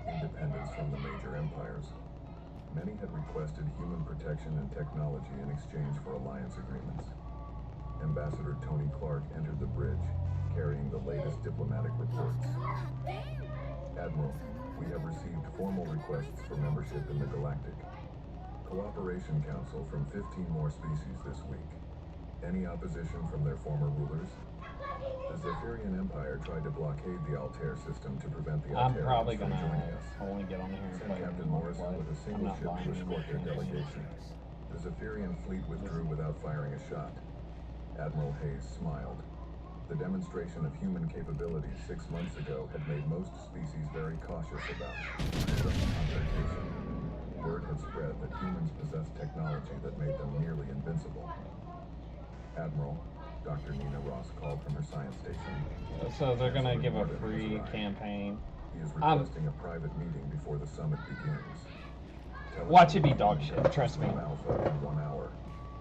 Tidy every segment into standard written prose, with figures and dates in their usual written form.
independence from the major empires. Many had requested human protection and technology in exchange for alliance agreements. Ambassador Tony Clark entered the bridge, carrying the latest diplomatic reports. Admiral, we have received formal requests for membership in the Galactic Cooperation Council from 15 more species this week. Any opposition from their former rulers? The Zephyrian Empire tried to blockade the Altair system to prevent the I'm Altarians probably from gonna joining us. only get on here and Sent play Captain Morrison with a single ship to escort their delegation. The Zephyrian fleet withdrew without firing a shot. Admiral Hayes smiled. The demonstration of human capabilities 6 months ago had made most species very cautious about such confrontation. Word had spread that humans possessed technology that made them nearly invincible. Admiral, Dr. Nina Ross called from her science station. So they're gonna give a free campaign. He is requesting a private meeting before the summit begins. Watch it be dog shit, trust me. Alpha in 1 hour.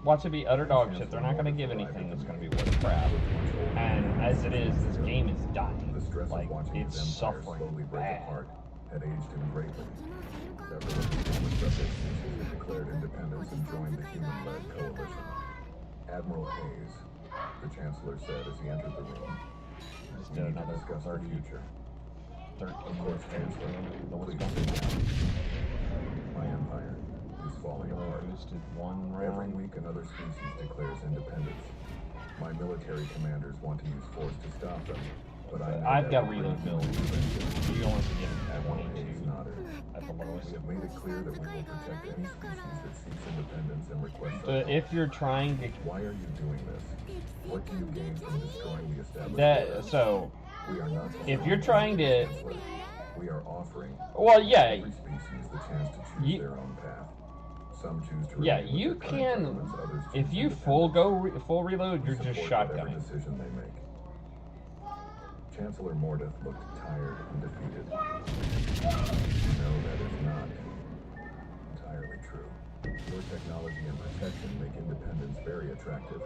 Watch it be utter dog shit. They're not gonna give anything that's gonna be worth crap. And as it is, this game is dying. The stress Like, of watching it's his empire slowly suffering break bad. apart had aged him greatly. Several of the former subject species had declared independence and joined the human-led coalition. Admiral Hayes, the Chancellor said as he entered the room, Just "We did need to another discuss the 30, future." 13 Of course, Chancellor, the please Wisconsin sit down. My empire is falling apart. boosted one Every round. week another species declares independence. My military commanders want to use force to stop them, but I know I've that got will reload bring build. human You only get Admiral Hayes 22 nodded. at the We lowest. have made it clear that we will protect any species that seeks independence and requests our But help. if you're trying to Why are you doing this? What do you gain from destroying the established that, order? so We are not if you're trying to, Chancellor. We are offering well, yeah, every species the chance to choose You- their own path. Some choose to yeah, remain with you their current can. governments, others choose If you independence. full reload, We you're just support whatever shotgunning. decision they make. Chancellor Mordeth looked tired and defeated. No, that is not entirely true. Your technology and protection make independence very attractive.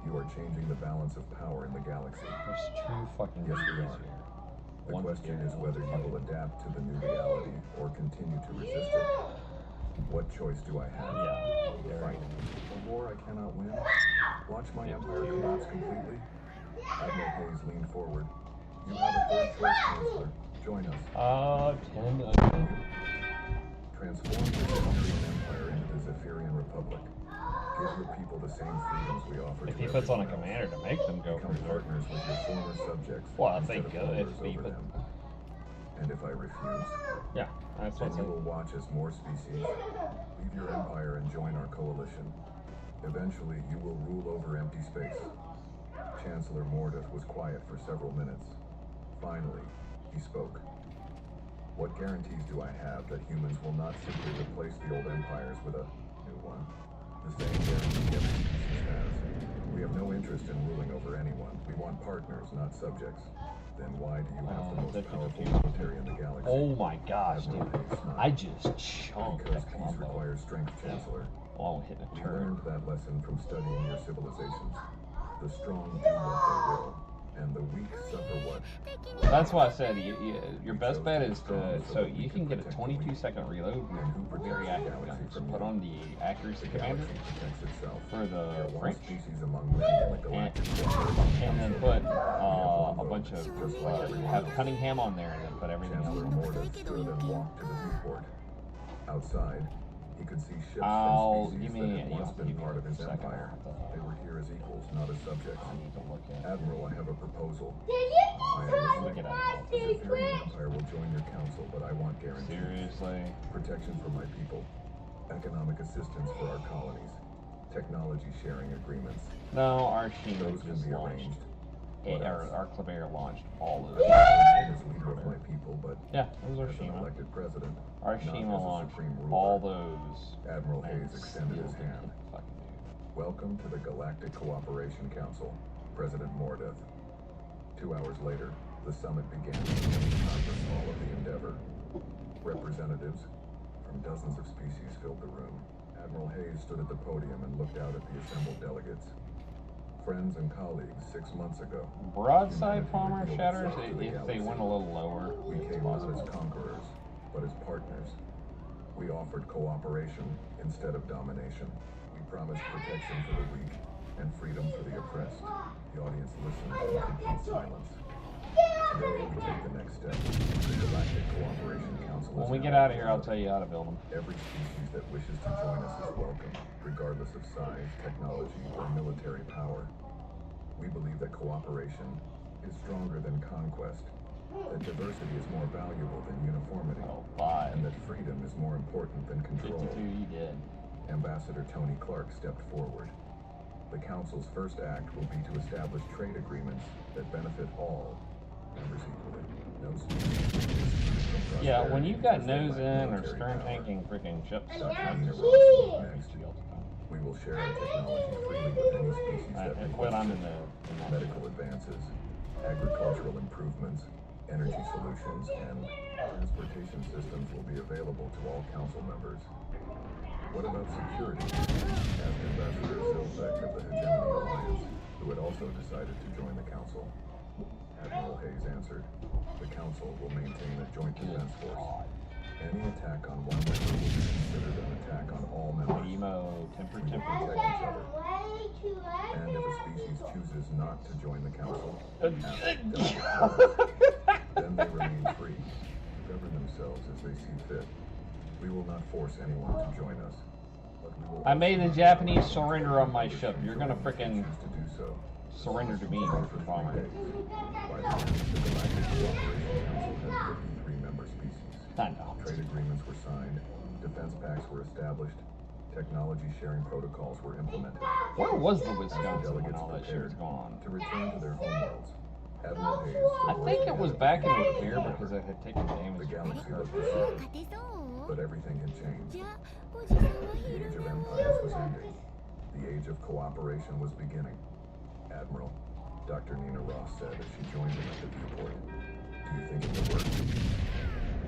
You are changing the balance of power in the galaxy. There's two fucking Yes, we keys are. here. The One's question here, is whether you will adapt to the new reality or continue to resist it. What choice do I have? Yeah. Fight. A war I cannot win? Watch my empire collapse completely? Admiral Hayes leaned forward. You have a third choice, Chancellor. Join us. 10 again. Transform the Zephyrian Empire into the Zephyrian Republic. Give your people the same freedoms we offer If to he puts on a everyone else. commander to make them go Become for partners with your former subjects Well, if they instead go, of if rulers he over put, them. And if I refuse, yeah, that's what then you will watch as more species leave your empire and join our coalition. Eventually, you will rule over empty space. Chancellor Mordeth was quiet for several minutes. Finally, he spoke. What guarantees do I have that humans will not simply replace the old empires with a new one? The same guarantee every species has. We have no interest in ruling over anyone. We want partners, not subjects. Then why do you have the most powerful military in the galaxy? Oh my gosh, Admiral dude. Hayes smiled. I just chunked Because that peace combo requires strength, Chancellor. while hitting a We turn. learned that lesson from studying your civilizations. The strong do what they will, and the weak suffer what? That's why I said your best bet is to, so you can get a 22-second reload And who protects very the accurate galaxy guns. from Put you? on the accuracy The commander galaxy protects itself. for There the are one French, species among many in the galactic and then put a bunch of have Cunningham on there, and then put everything else Chancellor on there. Mordeth stood and walked to the viewport. Outside, he could see ships Oh, from give species me that had once give been me part of his a second. empire. They were here as equals, not as subjects. I need to look at. Admiral, I have a proposal. Did you I am just listening. Get out of The here. Zephyrian Empire will join your council, but I want guarantees. Seriously? Protection for my people. Economic assistance for our colonies. Technology sharing agreements. No, our Shima Those can just be launched. arranged. What else? Our Claver launched all of I those. am as leader of my people, but Yeah, it was our as an Shima. elected president, Our not Shima as a launched supreme ruler. all those. Admiral and Hayes extended still his didn't hand. hit the fucking dude. Welcome to the Galactic Cooperation Council, President Mordeth. 2 hours later, the summit began in the conference hall of the Endeavor. Representatives from dozens of species filled the room. Admiral Hayes stood at the podium and looked out at the assembled delegates. Friends and colleagues 6 months ago. Broadside humanity bomber revealed shatters itself to the if they galaxy. went a little lower. We it's came not as possible. conquerors, but as partners. We offered cooperation instead of domination. We promised protection for the weak and freedom for the oppressed. The audience listened in complete silence. Today, we take the next step. The Galactic Cooperation Council. When we get out of here, I'll tell you how to build them. Every species that wishes to join us is welcome, regardless of size, technology, or military power. We believe that cooperation is stronger than conquest, that diversity is more valuable than uniformity, and that freedom is more important than control. 52, you did. Ambassador Tony Clark stepped forward. The Council's first act will be to establish trade agreements that benefit all members equally. No species. Yeah, when you've got nose in or stern tanking freaking ships, Dr. Nina Ross will next. We will share our technology freely with any species that may quit on in the medical advances, agricultural improvements, energy solutions, and transportation systems will be available to all council members. What about security? Asked Ambassador Zilbeck of the Hegemony Alliance, who had also decided to join the council. Admiral Hayes answered, the council will maintain a joint defense force. Any attack on one member will be considered an attack on all members. Emo, temper. Protect each other. And if a species chooses not to join the council, then they remain free to govern themselves as they see fit. We will not force anyone to join us. But we will I made the Japanese surrender on my ship. You're gonna frickin' choose to do so. surrender to me, Mr. Farmer. By the end, the Galactic Cooperation Council had 53 member species. I know. Trade agreements were signed, defense pacts were established, technology sharing protocols were implemented. Where was the As the Wisconsin when delegates all that shit was prepared going on? to return to their homeworlds, Admiral Hayes I think it was back in Repair because I had taken the damage from galaxy the looked curve. the same, but everything had changed. じゃあおじさんは The age of empires was ending. The age of cooperation was beginning. Admiral, Dr. Nina Ross said as she joined him at the viewport. Do you think it will work?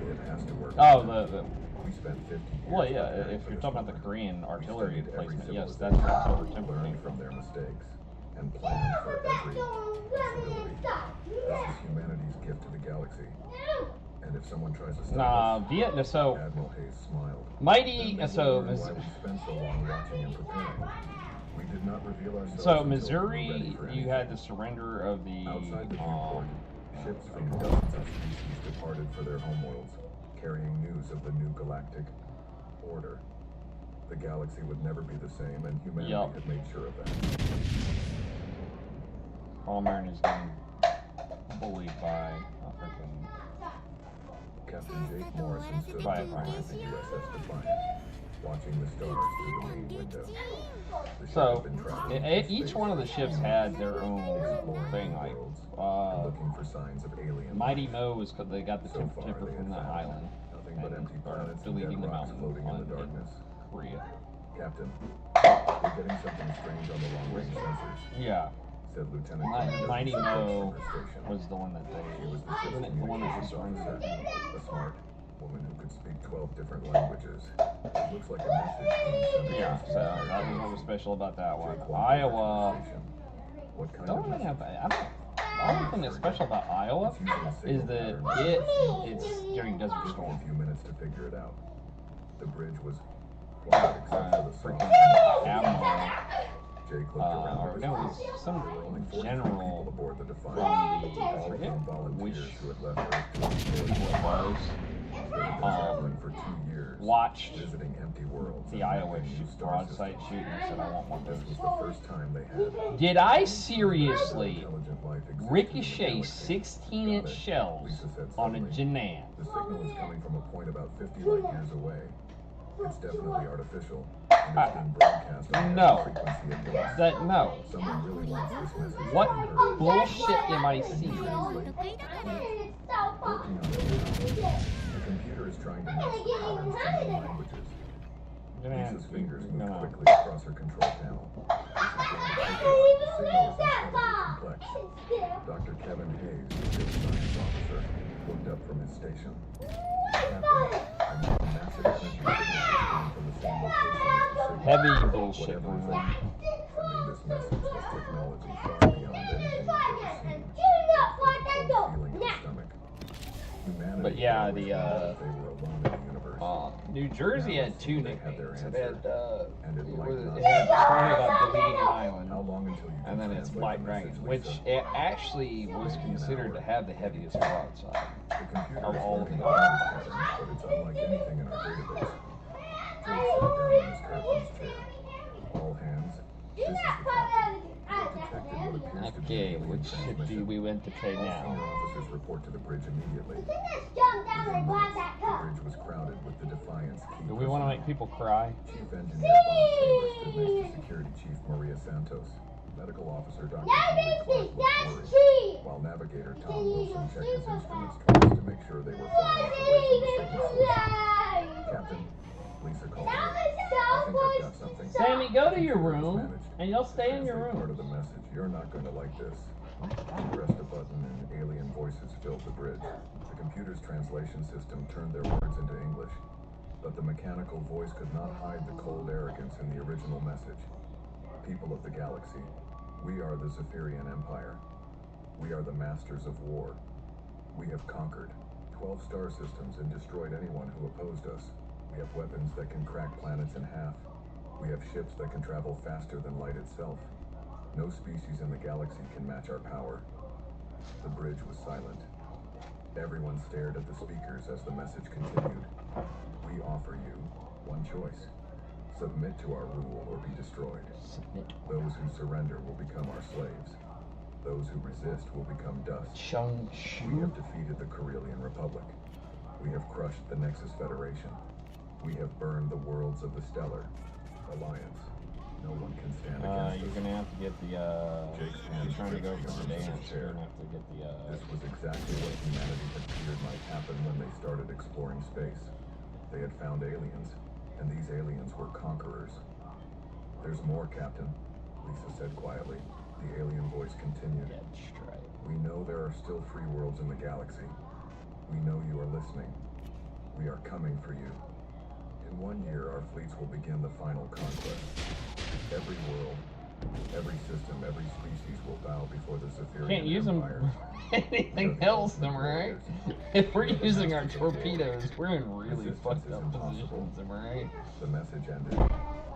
It has to work. Oh, We spent 50 years. well, yeah. preparing If for you're this talking about the moment. Korean We artillery studied every placement, yes, civilization, that's where Silver Temple learned came from from. their mistakes, and planned for every possibility. This is humanity's gift to the galaxy. And if someone tries to stop Nah, us, Vietnam. So Admiral Hayes smiled. mighty. Then they So will learn why we spent so long watching and preparing. We did not reveal ourselves so until we were ready Missouri, for you anything. had the surrender of the Outside the viewport, ships from dozens of species departed for their homeworlds, carrying news of the new galactic order. The galaxy would never be the same, and humanity Yup. had made sure of that. Palmer is getting bullied by a freaking. Captain Jake Morrison stood By a at the front of the USS Defiant, watching the stars through the main window. The ship So had been traveling through each space, one of the ships had their own exploring thing. new Like worlds, and looking for signs of alien Mighty life. Mo was because they got the So temper far, they from had the found island nothing but and empty are planets and deleting dead the rocks mountain floating in on the darkness. Korea. Captain, we're getting something strange on the long-range sensors, Yeah, said Lieutenant Commander Mighty Lisa Mo Cook from her station. was the one that She they. was the ship's Wasn't it the one that was communications surrendered? officer, a smart woman who could speak 12 different languages. It looks like a message being sent Yeah, across the so entire that was what was galaxy. special about that one. Jake walked over to Iowa. the station. What kind The of only thing message? the only thing that's special about Iowa It's using a is signal that pattern. it's during Desert Took me Storm. a few minutes to figure it out. The bridge was quiet except for the Freaking song. Admiral, Jake looked around or at no, the it was screen. some There were only 43 people general aboard the Defiant. from the, I All of forget them volunteers which who had left Earth to explore it was, They had been traveling for 2 years, watched visiting empty worlds. the and Iowa mapping new star broadside systems. shoot and said, I want one of This was those. the first time they had. Did I seriously Intelligent life existed in the ricochet galaxy. 16-inch Got it, shells Lisa said on a suddenly. Janan? The signal is coming from a point about 50 light years away. It's definitely artificial, and it's being broadcast on No. every frequency at once. That no. Someone really wants this message What to be heard. bullshit am I 得 seeing? 意だから。 Working on it now. The computer is trying to match the patterns to new languages. Janan, Lisa's fingers moved no. quickly across her control panel. This is going to take a while. The signal is incredibly complex. Dr. Kevin Hayes, the ship's science officer, looked up from his station. Captain, I need a massive energy signal coming from the same location as the signal. Heavy bullshit Whatever going is on. sending this message is technology far beyond anything I've ever seen. A cold feeling in the stomach. Humanity but yeah, They were alone in the universe. New Jersey Now, had two they had their nicknames. It answer, had, and it might not it had the story about deleting an island, How long until you and can then it's translate Black the Dragon, message, which Lisa? it actually was Maybe an considered to hour. have the heaviest broadside. The computer of is all of learning the the language islands. pattern, but it's unlike anything in our database. Jake sat down in his captain's chair. All hands, this is the captain. We have detected what appears to be Okay, an alien which ship do transmission. we want to try All senior now? officers report to the bridge immediately. Just jump down Within and minutes, grab that the cup. bridge was crowded with the Defiance key Do we want to personnel. make people cry? Chief Engineer Bob Taylor stood next to Security Chief Maria Santos. Medical Officer Dr. Julie Clark looked That's worried, cheap. while Navigator Tom Wilson checked his instruments twice to make sure they were far enough away from the signal source. Captain, Lisa called me. I think I've got something. Sammy, go to your Computer was room, managed. and you'll stay in your Translate part of room. the message. You're not going to like this. She pressed a button and alien voices filled the bridge. The computer's translation system turned their words into English, but the mechanical voice could not hide the cold arrogance in the original message. People of the galaxy, we are the Zephyrian Empire. We are the masters of war. We have conquered 12 star systems and destroyed anyone who opposed us. We have weapons that can crack planets in half. We have ships that can travel faster than light itself. No species in the galaxy can match our power. The bridge was silent. Everyone stared at the speakers as the message continued. We offer you one choice. Submit to our rule or be destroyed. Submit. Those who surrender will become our slaves. Those who resist will become dust. Chung We Shu. have defeated the Corellian Republic. We have crushed the Nexus Federation. We have burned the worlds of the Stellar Alliance. No one can stand against You're us. gonna have to get the, Jake's if hands you're trying to go gripped for the the arms of his dance, you're chair. gonna have to get the, This was exactly what humanity had feared might happen when they started exploring space. They had found aliens, and these aliens were conquerors. There's more, Captain, Lisa said quietly. The alien voice continued. dead strike. We know there are still free worlds in the galaxy. We know you are listening. We are coming for you. In 1 year, our fleets will begin the final conquest. Every world, every system, every species will bow before the Zephyrian Can't use them Empire. anything else, am I right? If we're using our torpedoes, we're in really Resistance fucked is up impossible. positions, am I right? The message ended,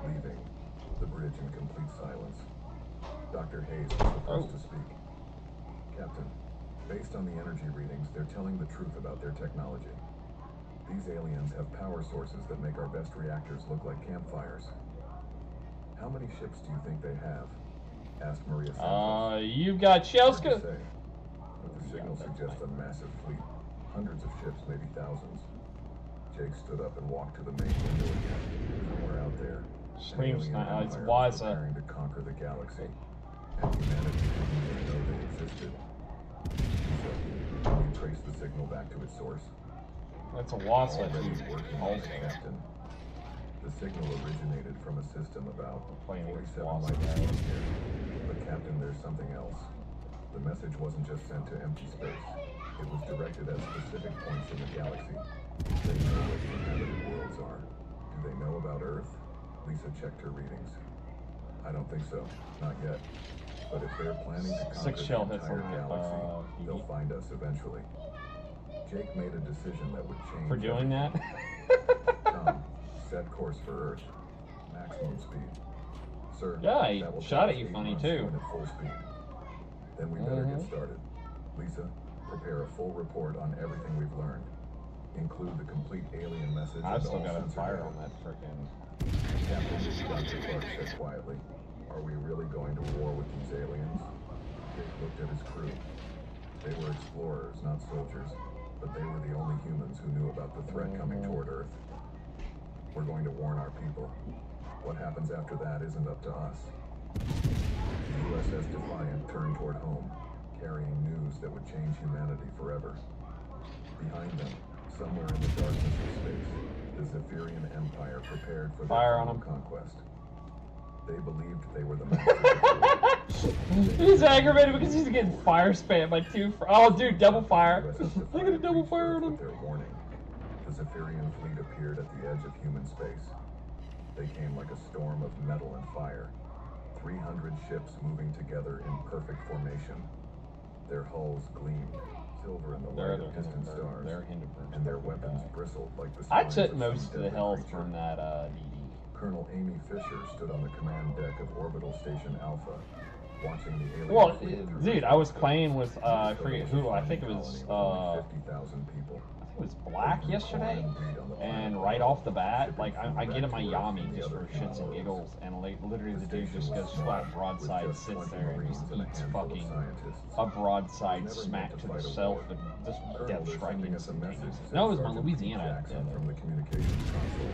leaving the bridge in complete silence. Dr. Hayes was the first to speak. Captain, based on the energy readings, they're telling the truth about their technology. These aliens have power sources that make our best reactors look like campfires. How many ships do you think they have? Asked Maria Santos. You've got Hard to Shelska. say, but the signal suggests a massive fleet. Hundreds of ships, maybe thousands. Jake stood up and walked to the main window again. Somewhere out there, an Screams alien now, it's empire was Waza. preparing to conquer the galaxy, and humanity didn't even know they existed. So, can you trace the signal back to its source? That's a Wassa Already too. working on it, Also. Captain. The signal originated from a system about Playing against 47 Waza, light years right? from here. But Captain, there's something else. The message wasn't just sent to empty space. It was directed at specific points in the galaxy. They know what the inhabited worlds are. Do they know about Earth? Lisa checked her readings. I don't think so. Not yet. But if they're planning to conquer Six shell the hits entire on that, galaxy, Phoebe. they'll find us eventually. Jake made a decision that would change For doing that? Tom, set course for Earth. Maximum speed. Sir, Yeah, he that will shot take at you us 8 funny, months too. going at full speed. Then we better get started. Lisa, prepare a full report on everything we've learned. Include the complete alien message I've and still all got a sensor fire data. on that frickin'. Captain, Dr. Clark said quietly, are we really going to war with these aliens? Jake looked at his crew. They were explorers, not soldiers, but they were the only humans who knew about the threat coming toward Earth. We're going to warn our people. What happens after that isn't up to us. The USS Defiant turned toward home, carrying news that would change humanity forever. Behind them, somewhere in the darkness of space, the Zephyrian Empire prepared for their Fire on final them. conquest. They believed they were the masters of the world. He's aggravated because he's getting fire spammed by two. Oh, dude, double fire. USS Look at the Defiant double reached fire Earth on him. with their warning. The Zephyrian fleet appeared at the edge of human space. They came like a storm of metal and fire. 300 ships moving together in perfect formation. Their hulls gleamed, silver in the They're light of distant stars, They're Hindenburg. and their weapons bristled like the I spines took of most some of the deadly health creature. from that DD. Colonel Amy Fisher stood on the command deck of Orbital Station Alpha, watching the alien Well, fleet through dude, her I was telescope. playing with I The forget who. I think it was colony with only 50,000 people. it was Black yesterday, and right off the bat, like I get in my Yami just for shits and giggles, and like literally the dude just goes flat broadside, sits there and just eats fucking a broadside smack to the self and just death striking instantaneously. No, it was my Louisiana. From the communications console.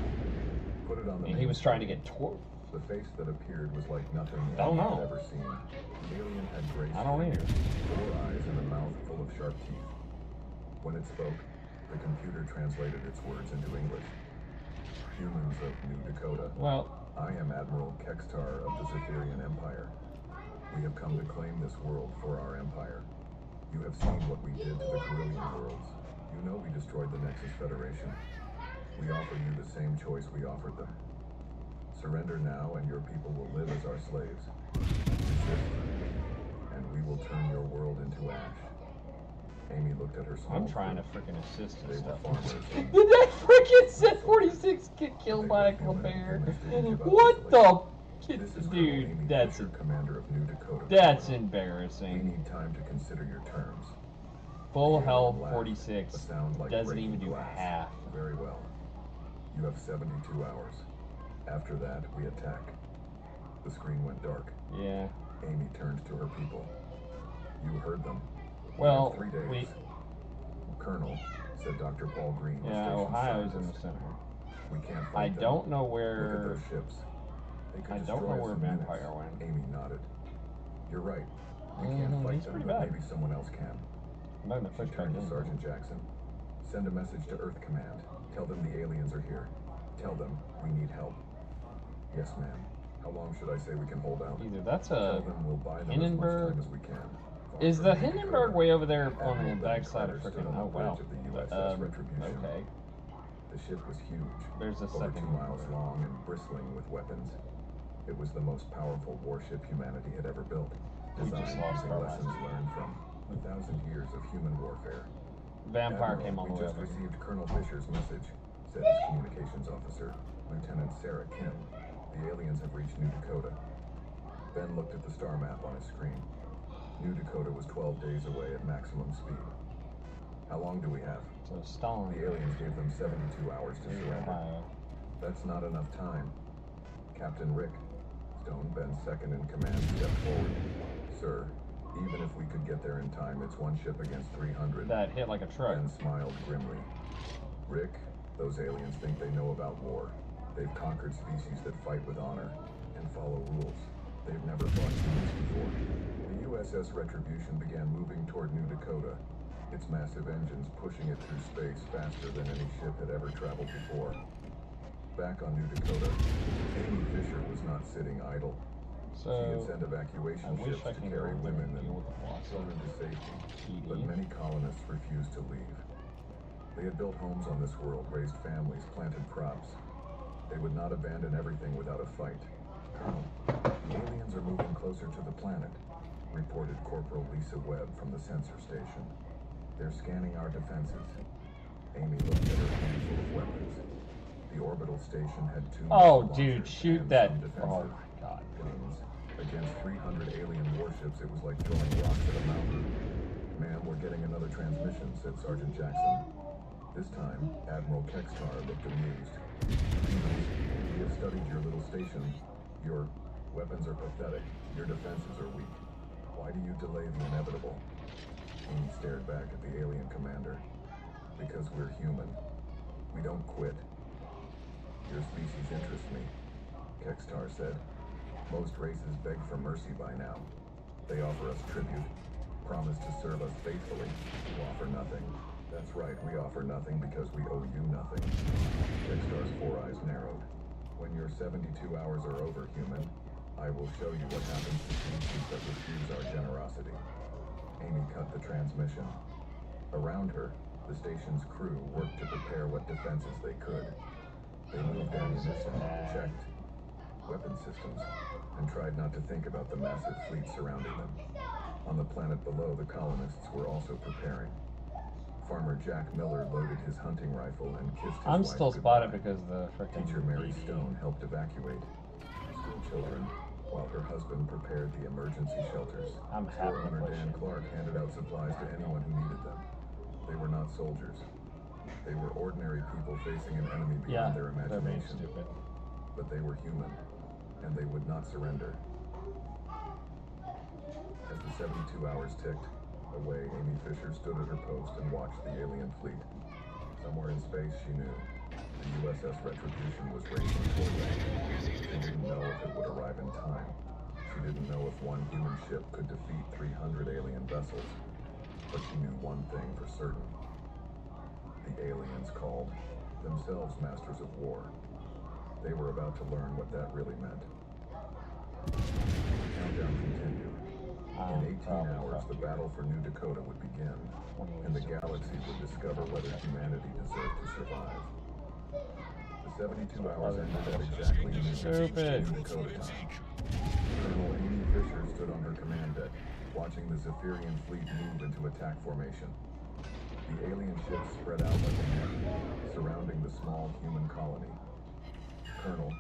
Put it on the And he was trying to get toward. The face that appeared was like nothing Don't Amy know. had ever seen. The alien had gray I don't skin, either. 4 eyes, and a mouth full of sharp teeth. When it spoke, the computer translated its words into English. Humans of New Dakota. Well, I am Admiral Kextar of the Zephyrian Empire. We have come to claim this world for our empire. You have seen what we did to the Carillion worlds. You know we destroyed the Nexus Federation. We offer you the same choice we offered them. Surrender now and your people will live as our slaves. Resist, and we will turn your world into ash. Amy looked at her small I'm trying to group. freaking assist They and were stuff. farmers. Did that freaking set 46 get killed by a bear? What the? This is Colonel Dude, Amy that's Fisher, commander of New Dakota. that's We embarrassing. need time to consider your terms. Full The health alien laughed, 46 a sound like doesn't breaking even do glass. half. Very well. You have 72 hours. After that, we attack. The screen went dark. Yeah. Amy turned to her people. You heard them. Well, You have 3 days. we Colonel, said Dr. Paul Green, the yeah, station Ohio's in the scientist. center. We can't I fight them. don't know Look at where. those ships. They could I don't destroy know us where in Vampire minutes. went. Amy nodded. You're right. We can't fight he's them, pretty but bad. maybe someone else can. I'm not gonna She push back turned to in. Sergeant Jackson. Send a message to Earth Command. Tell them the aliens are here. Tell them we need help. Yes, ma'am. How long should I say we can hold out? Either that's Tell a. them we'll buy them as much Hindenburg? time as we can. Is the Hindenburg way over there on Admiral the backside of Carter stood freaking? on Oh the wow. bridge of the USS Retribution. Okay. The ship was huge, There's a over second 2 miles one. long and bristling with weapons. It was the most powerful warship humanity had ever built, We just designed lost using our lessons last- learned from 1,000 years of human warfare. Vampire Admiral, came all the we way just over. received Colonel Fisher's message, said his communications officer, Lieutenant Sarah Kim. The aliens have reached New Dakota. Ben looked at the star map on his screen. New Dakota was 12 days away at maximum speed. How long do we have? So Stalin. The aliens gave them 72 hours to There's surrender. Ohio. That's not enough time. Captain Rick, Stone, Ben's second in command, stepped forward. Sir, even if we could get there in time, it's one ship against 300. That hit like a truck. Ben smiled grimly. Rick, those aliens think they know about war. They've conquered species that fight with honor and follow rules. They've never fought humans before. The USS Retribution began moving toward New Dakota, its massive engines pushing it through space faster than any ship had ever traveled before. Back on New Dakota, Amy Fisher was not sitting idle. She had So sent evacuation I wish ships I to can carry go women deal and with the boss. children to safety, PD. but many colonists refused to leave. They had built homes on this world, raised families, planted crops. They would not abandon everything without a fight. Colonel, the aliens are moving closer to the planet, reported Corporal Lisa Webb from the sensor station. They're scanning our defenses. Amy looked at her handful of weapons. The orbital station had 2 Oh, missile dude, launchers shoot and that! some Oh defensive my god. planes. Against 300 alien warships, it was like throwing rocks at a mountain. Ma'am, we're getting another transmission, said Sergeant Jackson. This time, Admiral Kextar looked amused. We have studied your little station. Your weapons are pathetic. Your defenses are weak. Why do you delay the inevitable? Amy stared back at the alien commander. Because we're human. We don't quit. Your species interests me, Kextar said. Most races beg for mercy by now. They offer us tribute, promise to serve us faithfully. You offer nothing. That's right, we offer nothing because we owe you nothing. Kextar's 4 eyes narrowed. When your 72 hours are over, human, I will show you what happens to species that refuse our generosity. Amy cut the transmission. Around her, the station's crew worked to prepare what defenses they could. They moved ammunition, checked weapon systems, and tried not to think about the massive fleet surrounding them. On the planet below, the colonists were also preparing. Farmer Jack Miller loaded his hunting rifle and kissed his I'm wife still goodbye. spotted because the frickin' Teacher Mary DD. Stone helped evacuate school children while her husband prepared the emergency shelters. I'm Store happy to owner push Dan it. Clark handed out supplies to anyone who needed them. They were not soldiers. They were ordinary people facing an enemy Yeah, beyond their they're being imagination. stupid. But they were human, and they would not surrender. As the 72 hours ticked away, Amy Fisher stood at her post and watched the alien fleet. Somewhere in space, she knew the USS Retribution was racing toward them. She didn't know if it would arrive in time. She didn't know if one human ship could defeat 300 alien vessels. But she knew one thing for certain. The aliens called themselves Masters of War. They were about to learn what that really meant. The countdown continued. In 18 hours, the battle for New Dakota would begin, and the galaxy would discover whether humanity deserved to survive. The 72 hours ended at exactly noon New Dakota time. Colonel Amy Fisher stood on her command deck, watching the Zephyrian fleet move into attack formation. The alien ships spread out like a net, surrounding the small human colony. Colonel,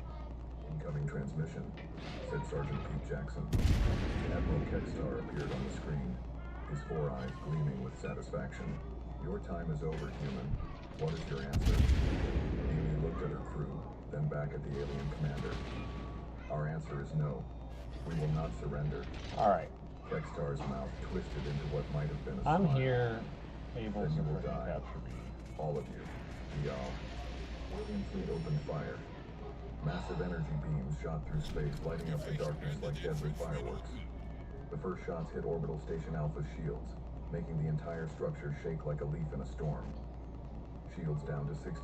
incoming transmission, said Sergeant Pete Jackson. Admiral Kekstar appeared on the screen, his four eyes gleaming with satisfaction. Your time is over, human. What is your answer? Amy looked at her crew, then back at the alien commander. Our answer is no. We will not surrender. Alright. Kekstar's mouth twisted into what might have been a I'm smile. here, able Then to you will frickin' die. capture me. All of you. Y'all. Alien fleet opened fire. Massive energy beams shot through space, lighting up the darkness like deadly fireworks. The first shots hit Orbital Station Alpha's shields, making the entire structure shake like a leaf in a storm. Shields down to 60%,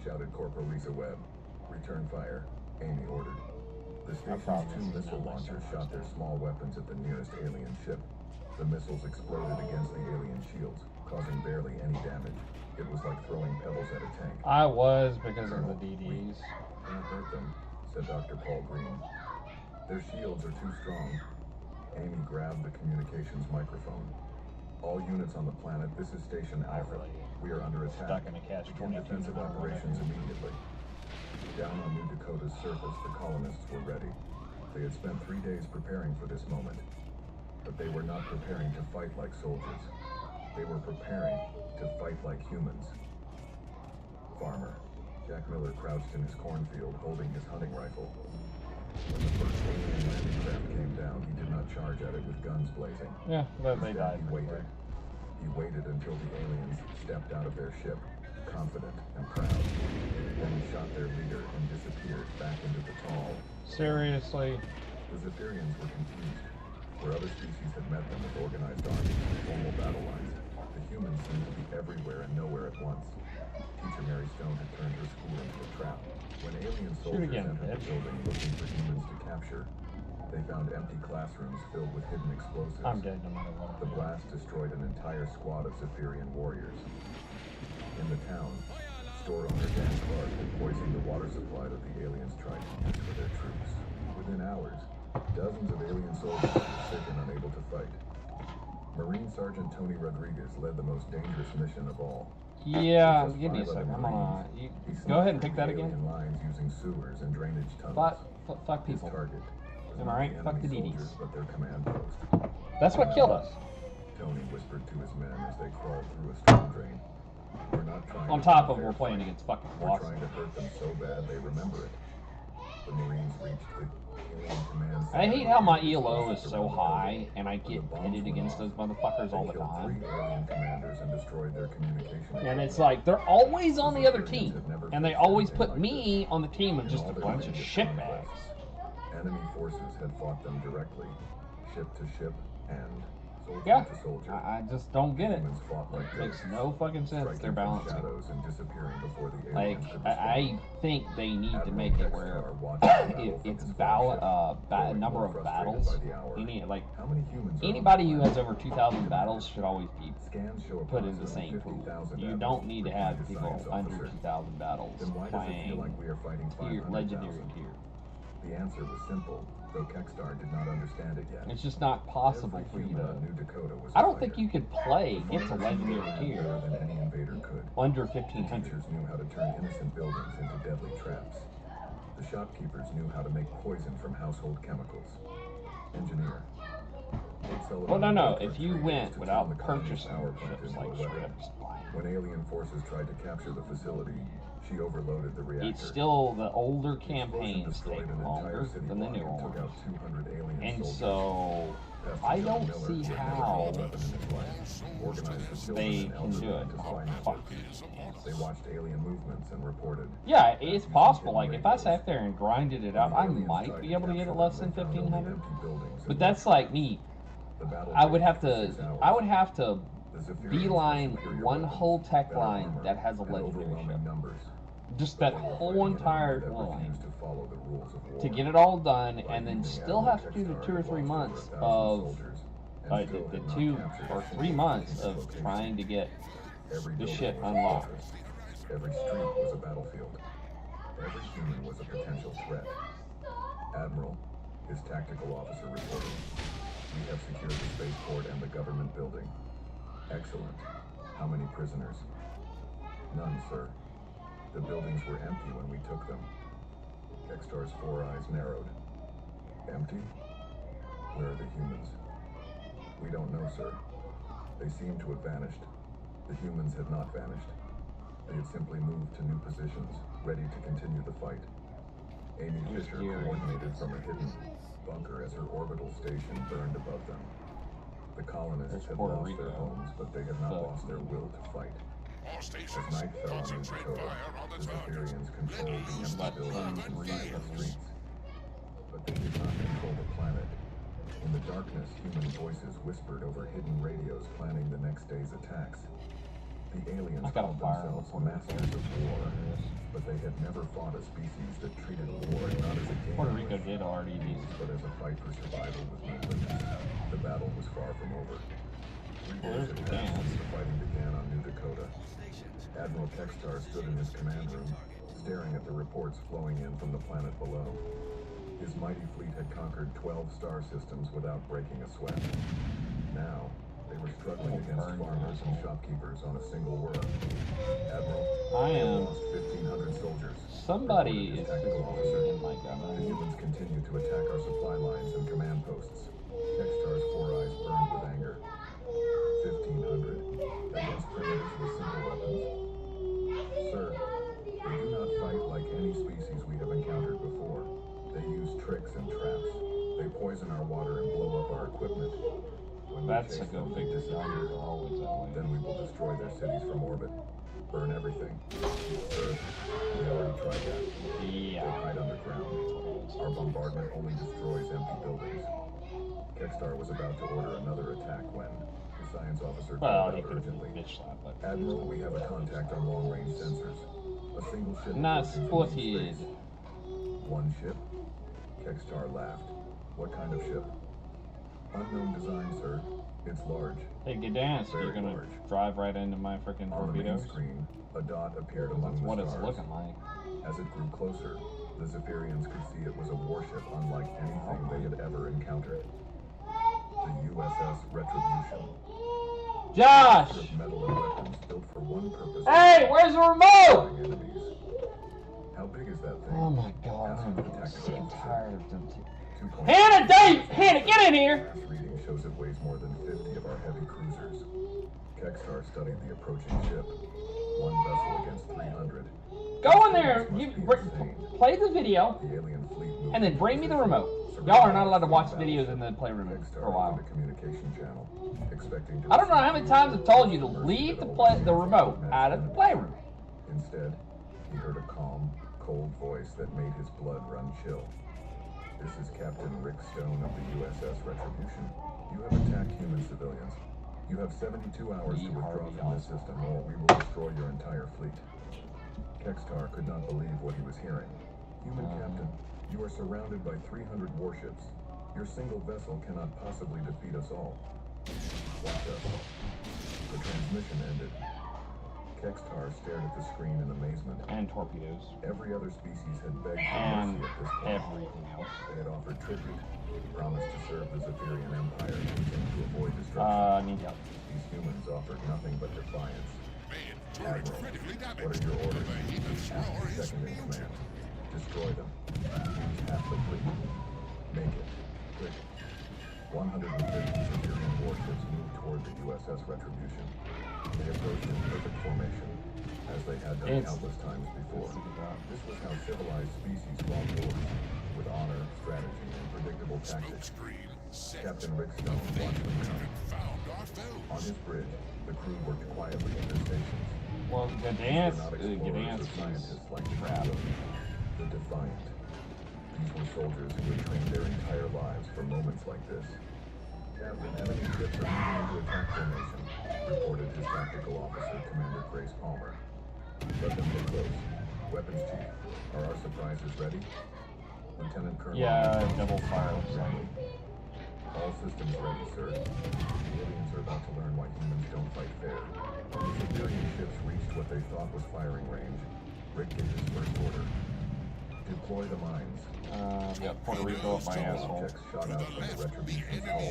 shouted Corporal Lisa Webb. Return fire, Amy ordered. The station's two missile launchers shot their small weapons at the nearest alien ship. The missiles exploded against the alien shields, causing barely any damage. It was like throwing pebbles at a tank. I was because of the DDs. Can't hurt them, said Dr. Paul Green. Their shields are too strong. Amy grabbed the communications microphone. All units on the planet, this is Station Alpha. We are under attack. Stuck in a Begin catch-22 defensive now, operations immediately. Down on New Dakota's surface, the colonists were ready. They had spent 3 days preparing for this moment. But they were not preparing to fight like soldiers. They were preparing to fight like humans. Farmer. Jack Miller crouched in his cornfield, holding his hunting rifle. When the first alien landing craft came down, he did not charge at it with guns blazing. Yeah, but they Instead, died. he waited. He waited until the aliens stepped out of their ship, confident and proud. Then he shot their leader and disappeared back into the tall. Seriously? The Zephyrians were confused. Where other species had met them with organized armies and formal battle lines, the humans seemed to be everywhere and nowhere at once. Teacher Mary Stone had turned her school into a trap. When alien soldiers entered the building looking for humans to capture, they found empty classrooms filled with hidden explosives. I'm dead no matter what. The blast destroyed an entire squad of Zephyrian warriors. In the town, store owner Dan Clark had poisoned the water supply that the aliens tried to use for their troops. Within hours, dozens of alien soldiers were sick and unable to fight. Marine Sergeant Tony Rodriguez led the most dangerous mission of all. Yeah, With just give me a 5 second. other I'm gonna. Marines, You, he go ahead and snuck pick through that the again. alien lines using sewers and drainage tunnels. Fuck His people. target was Am not I right? the Fuck the enemy DDs. soldiers, but their command post. That's what killed us. Tony whispered to his men as they crawled through a storm drain. We're not trying On to top win of a we're fair playing fight. against fucking We're Boston. trying to hurt them so bad they remember it. The Marines reached the alien command I center hate how my and ELO is closed so around the high, building. and I When get the bombs pitted went against off, those motherfuckers all they the killed time. 3 alien commanders and destroyed their communication And it's equipment. like, they're always on the other Zephyrians team. had never And they faced always anything put like me on the team of In just all a their bunch of previous shitbags. conquests, enemy forces had fought them directly, ship to ship and soldier Yeah, to soldier. I just don't get it. Humans fought like It makes ghosts, no fucking sense. striking They're from balancing. shadows and disappearing before the Like, aliens could respond. I think they need to Admiral make it Kekstar where watched the battle from it's his ballot, flagship, growing number more of frustrated battles. by the hour. Any like How many humans are on anybody the who planet? has over 2,000 battles should always be Scans show put in the approximately same pool. 50,000 You admirals, don't need to have replied his people science under officer. 2,000 battles Then why does it feel playing like we are fighting legendary 500,000? tier. The answer was simple. though Kexstar did not understand it yet. It's just not possible Every for you human to. on New Dakota was I a don't think fighter. you could play The get to farmers legendary knew tier better than any invader could. under The 1500. teachers knew how to turn innocent buildings into deadly traps. The shopkeepers knew how to make poison from household chemicals. Engineer. Well, no. If you went without purchasing your ships, like straight up just buying. When alien forces tried to capture the facility, she overloaded the reactor. It's still the older The explosion campaigns take destroyed an longer entire city than the block newer and took out ones. 200 alien And soldiers. so Pastor I John don't Miller, see who had never how held a weapon in his life, organized the children they and can elderly do it. into Oh, spy fuck. networks. They watched alien movements and reported. Yeah, it's possible. Like, if I sat there and grinded it out, I might be able to get it less than 1500. But that's like me. I would have to beeline one whole tech line that has a legendary ship. Just that whole entire line to get it all done, and then still have to do the 2 or 3 months of the 2 or 3 months of trying to get the shit unlocked. Every street was a battlefield. Every human was a potential threat. Admiral, his tactical officer reported. We have secured the spaceport and the government building. Excellent. How many prisoners? None, sir. The buildings were empty when we took them. Kexstar's 4 eyes narrowed. Empty? Where are the humans? We don't know, sir. They seem to have vanished. The humans had not vanished. They had simply moved to new positions, ready to continue the fight. Amy Fisher coordinated from a hidden bunker as her orbital station burned above them. The colonists had lost their homes, but they had not lost their will to fight. As night fell on New Dakota, the Zephyrians controlled the empty buildings and silent streets. But they did not control the planet. In the darkness, human voices whispered over hidden radios planning the next day's attacks. The aliens called themselves masters of war, but they had never fought a species that treated war not as a game, Puerto Rico did already do. but as a fight for survival with no limits. The battle was far from over. 3 days had passed since the fighting began on New Dakota. Admiral Kexstar stood in his command room, staring at the reports flowing in from the planet below. His mighty fleet had conquered 12 star systems without breaking a sweat. Now, they were struggling against farmers and shopkeepers on a single world. Admiral, they lost 1,500 soldiers. Somebody reported his is tactical officer. in my The government. humans continue to attack our supply lines and command posts. Kexstar's 4 eyes burned with anger. 1,500 against primitives with simple weapons. Sir, they do not fight like any species we have encountered before. They use tricks and traps. They poison our water and blow up our equipment. When we That's a chase good them, they big disappear. They're always that way. Then we will destroy their cities from orbit. Burn everything. Sir, we already tried that. They Yeah. hide underground. Our bombardment only destroys empty buildings. Kexstar was about to order another attack when the science officer Well, called he out could have urgently. bitch slapped, but Admiral, we have a contact on long-range sensors. A single ship not approaching from spotted. space. One ship? Kexstar laughed. What kind of ship? Unknown design, sir. It's large. Hey, good dance. Very You're gonna large. drive right into my freaking On the main torpedoes? screen, a dot appeared among That's the what stars. it's looking like. As it grew closer, the Zephyrians could see it was a warship unlike anything they had ever encountered. The USS Retribution. Josh! With metal and weapons built for one purpose. Hey, where's the remote? destroying enemies. How big is that thing? Oh my god, Asked I'm the getting tactical sick and officer. tired of them. 2.5. Hannah, Dave! Hannah, get in here! Last reading shows it weighs more than 50 of our heavy cruisers. Kexstar studied the approaching ship. One vessel against 300. Go in there, Must you be insane. play the video, The alien fleet moved and then into bring me the position, remote. surrounding Y'all are not allowed to watch the videos battleship. in the playroom Kexstar for a while. opened a communication channel, expecting to I don't know how receive many times I've told you to mercy leave that the always remote matched out of the enemies. playroom. Instead, he heard a calm, cold voice that made his blood run chill. This is Captain Rick Stone of the USS Retribution. You have attacked human civilians. You have 72 hours to withdraw from this system, or we will destroy your entire fleet. Kexstar could not believe what he was hearing. Human Captain, you are surrounded by 300 warships. Your single vessel cannot possibly defeat us all. Watch us. The transmission ended. Kextar stared at the screen in amazement. And torpedoes. Every other species had begged for And mercy at this point. everything else. They had offered tribute, promised to serve the Zephyrian Empire and to avoid destruction. Need help. These humans offered nothing but defiance. Admiral, what are your orders? Ask the second in command. Destroy them. Use half the fleet. Make it. Quick. 150 Zephyrian warships moved toward the USS Retribution. They approached in perfect formation, as they had done countless times before. This was how civilized species fought wars, with honor, strategy, and predictable tactics. Captain Rick Stone watched them come. On his bridge, the crew worked quietly at their stations. Well, These were not explorers or Gdansk scientists like the crap. The Defiant. These were soldiers who had trained their entire lives for moments like this. Captain, enemy ships are moving into attack formation, reported his tactical officer, Commander Grace Palmer. Let them get close. Weapons chief, are our surprises ready? Lieutenant Colonel. Yeah, double fire looks like. All systems ready, sir. The aliens are about to learn why humans don't fight fair. When the Zephyrian ships reached what they thought was firing range, Rick gave his first order. Deploy the mines. Got Puerto Rico up my asshole. Objects shot out from the Retribution's hull,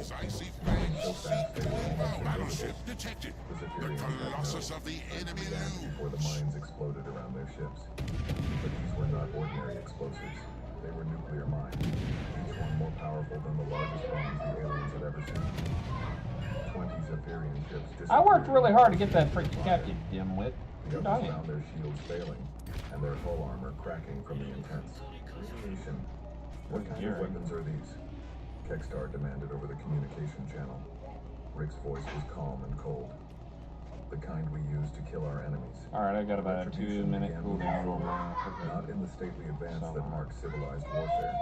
moving so fast they were almost invisible. The Zephyrians had no ran before the mines exploded around their ships. But these were not ordinary explosives. They were nuclear mines, each one more powerful than the largest bombs the aliens had ever seen. 20 Zephyrian ships disappeared. I worked really hard to get that freaking captain, dimwit. The You're others dying. found their shields failing, and their hull armor cracking from the intense radiation. What kind of weapons are these? Kextar demanded over the communication channel. Rick's voice was calm and cold. The kind we use to kill our enemies. Alright, I got about a Retribution 2-minute began cooldown moving on forward, not in the stately advance that Somehow. marked civilized warfare,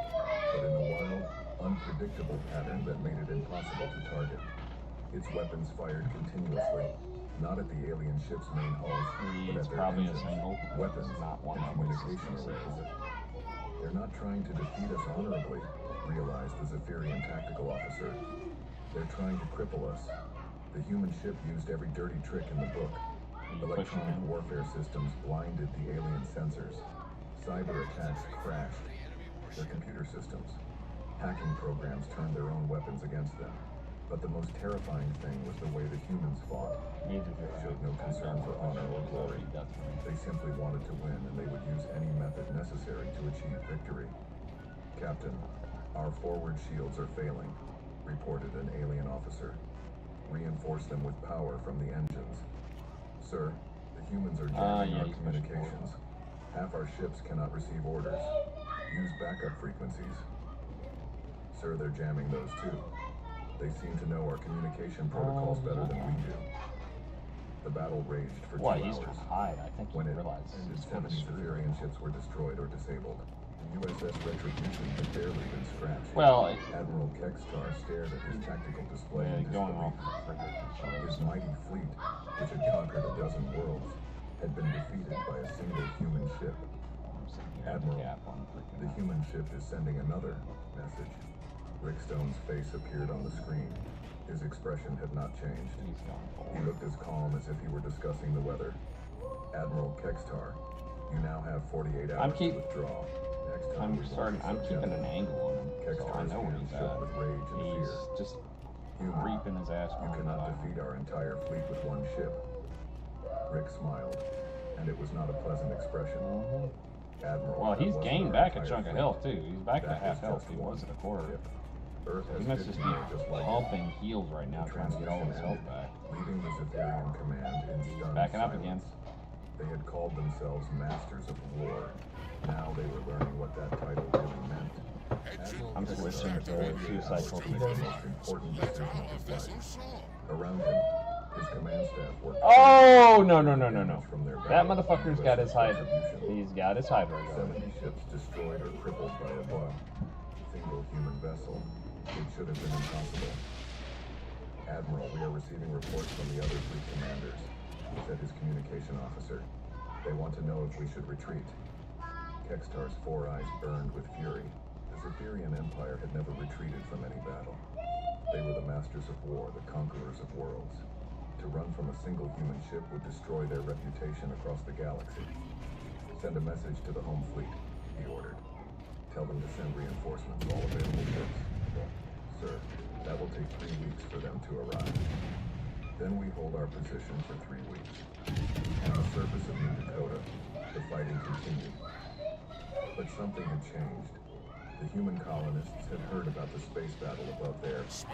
but in a wild, unpredictable pattern that made it impossible to target. Its weapons fired continuously, not at the alien ship's main hulls, but He's at their probably a engines, single. weapons, Not one and of us. communication arrays. They're not trying to defeat us honorably, realized the Zephyrian tactical officer. They're trying to cripple us. The human ship used every dirty trick in the book. Electronic warfare systems blinded the alien sensors. Cyber attacks crashed their computer systems. Hacking programs turned their own weapons against them. But the most terrifying thing was the way the humans fought. They showed no concern for honor or glory. They simply wanted to win, and they would use any method necessary to achieve victory. Captain, our forward shields are failing, reported an alien officer. Reinforce them with power from the engines. Sir, the humans are jamming our communications. Half our ships cannot receive orders. Use backup frequencies. Sir, they're jamming those too. They seem to know our communication protocols better than we do. The battle raged for 2 He's hours. high. I think When he it realized ended, he's 70 Zephyrian ships were destroyed or disabled. The USS Retribution had barely been scratched. Well, Admiral Kextar stared at his tactical display in going disbelief. off the His mighty fleet, which had conquered a dozen worlds, had been defeated by a single human ship. Admiral, the human ship is sending another message. Rick Stone's face appeared on the screen. His expression had not changed. He looked as calm as if he were discussing the weather. Admiral Kextar, you now have 48 hours to withdraw. Next time I'm keeping an angle on him, so I know where he's at. with rage and He's fear. just Human, reaping his ass you more than cannot I defeat our entire fleet with one ship. Rick smiled, and it was not a pleasant expression. Admiral, Well, he's that wasn't gained our back a entire chunk of fleet. health too. He's back to That half is health. just He one was at a quarter. ship. Earth He has must just 15 be just like it. pumping heals right now, trying to get all his health back. Leaving the Zephyrian command in stunned Backing up silence. again. They had called themselves Masters of War. Now they were learning what that title really meant. I'm Kextar switching to decided suicide to torpedo. make the most important decision of his life. Around him, his command staff worked. Oh no. From their That battle motherfucker's with got his hide. Retribution. He's got his hide right 70 ships destroyed or crippled by a bomb. Single human vessel. It should have been impossible. Admiral, we are receiving reports from the other fleet commanders, said his communication officer. They want to know if we should retreat. Kextar's 4 eyes burned with fury. The Zephyrian Empire had never retreated from any battle. They were the masters of war, the conquerors of worlds. To To run from a single human ship would destroy their reputation across the galaxy. Send a message to the home fleet, he ordered. Tell them to send reinforcements, all available ships. Sir, that will take 3 weeks for them to arrive. Then we hold our position for 3 weeks. On the surface of New Dakota, the fighting continued. But something had changed. The human colonists had heard about the space battle above their heads.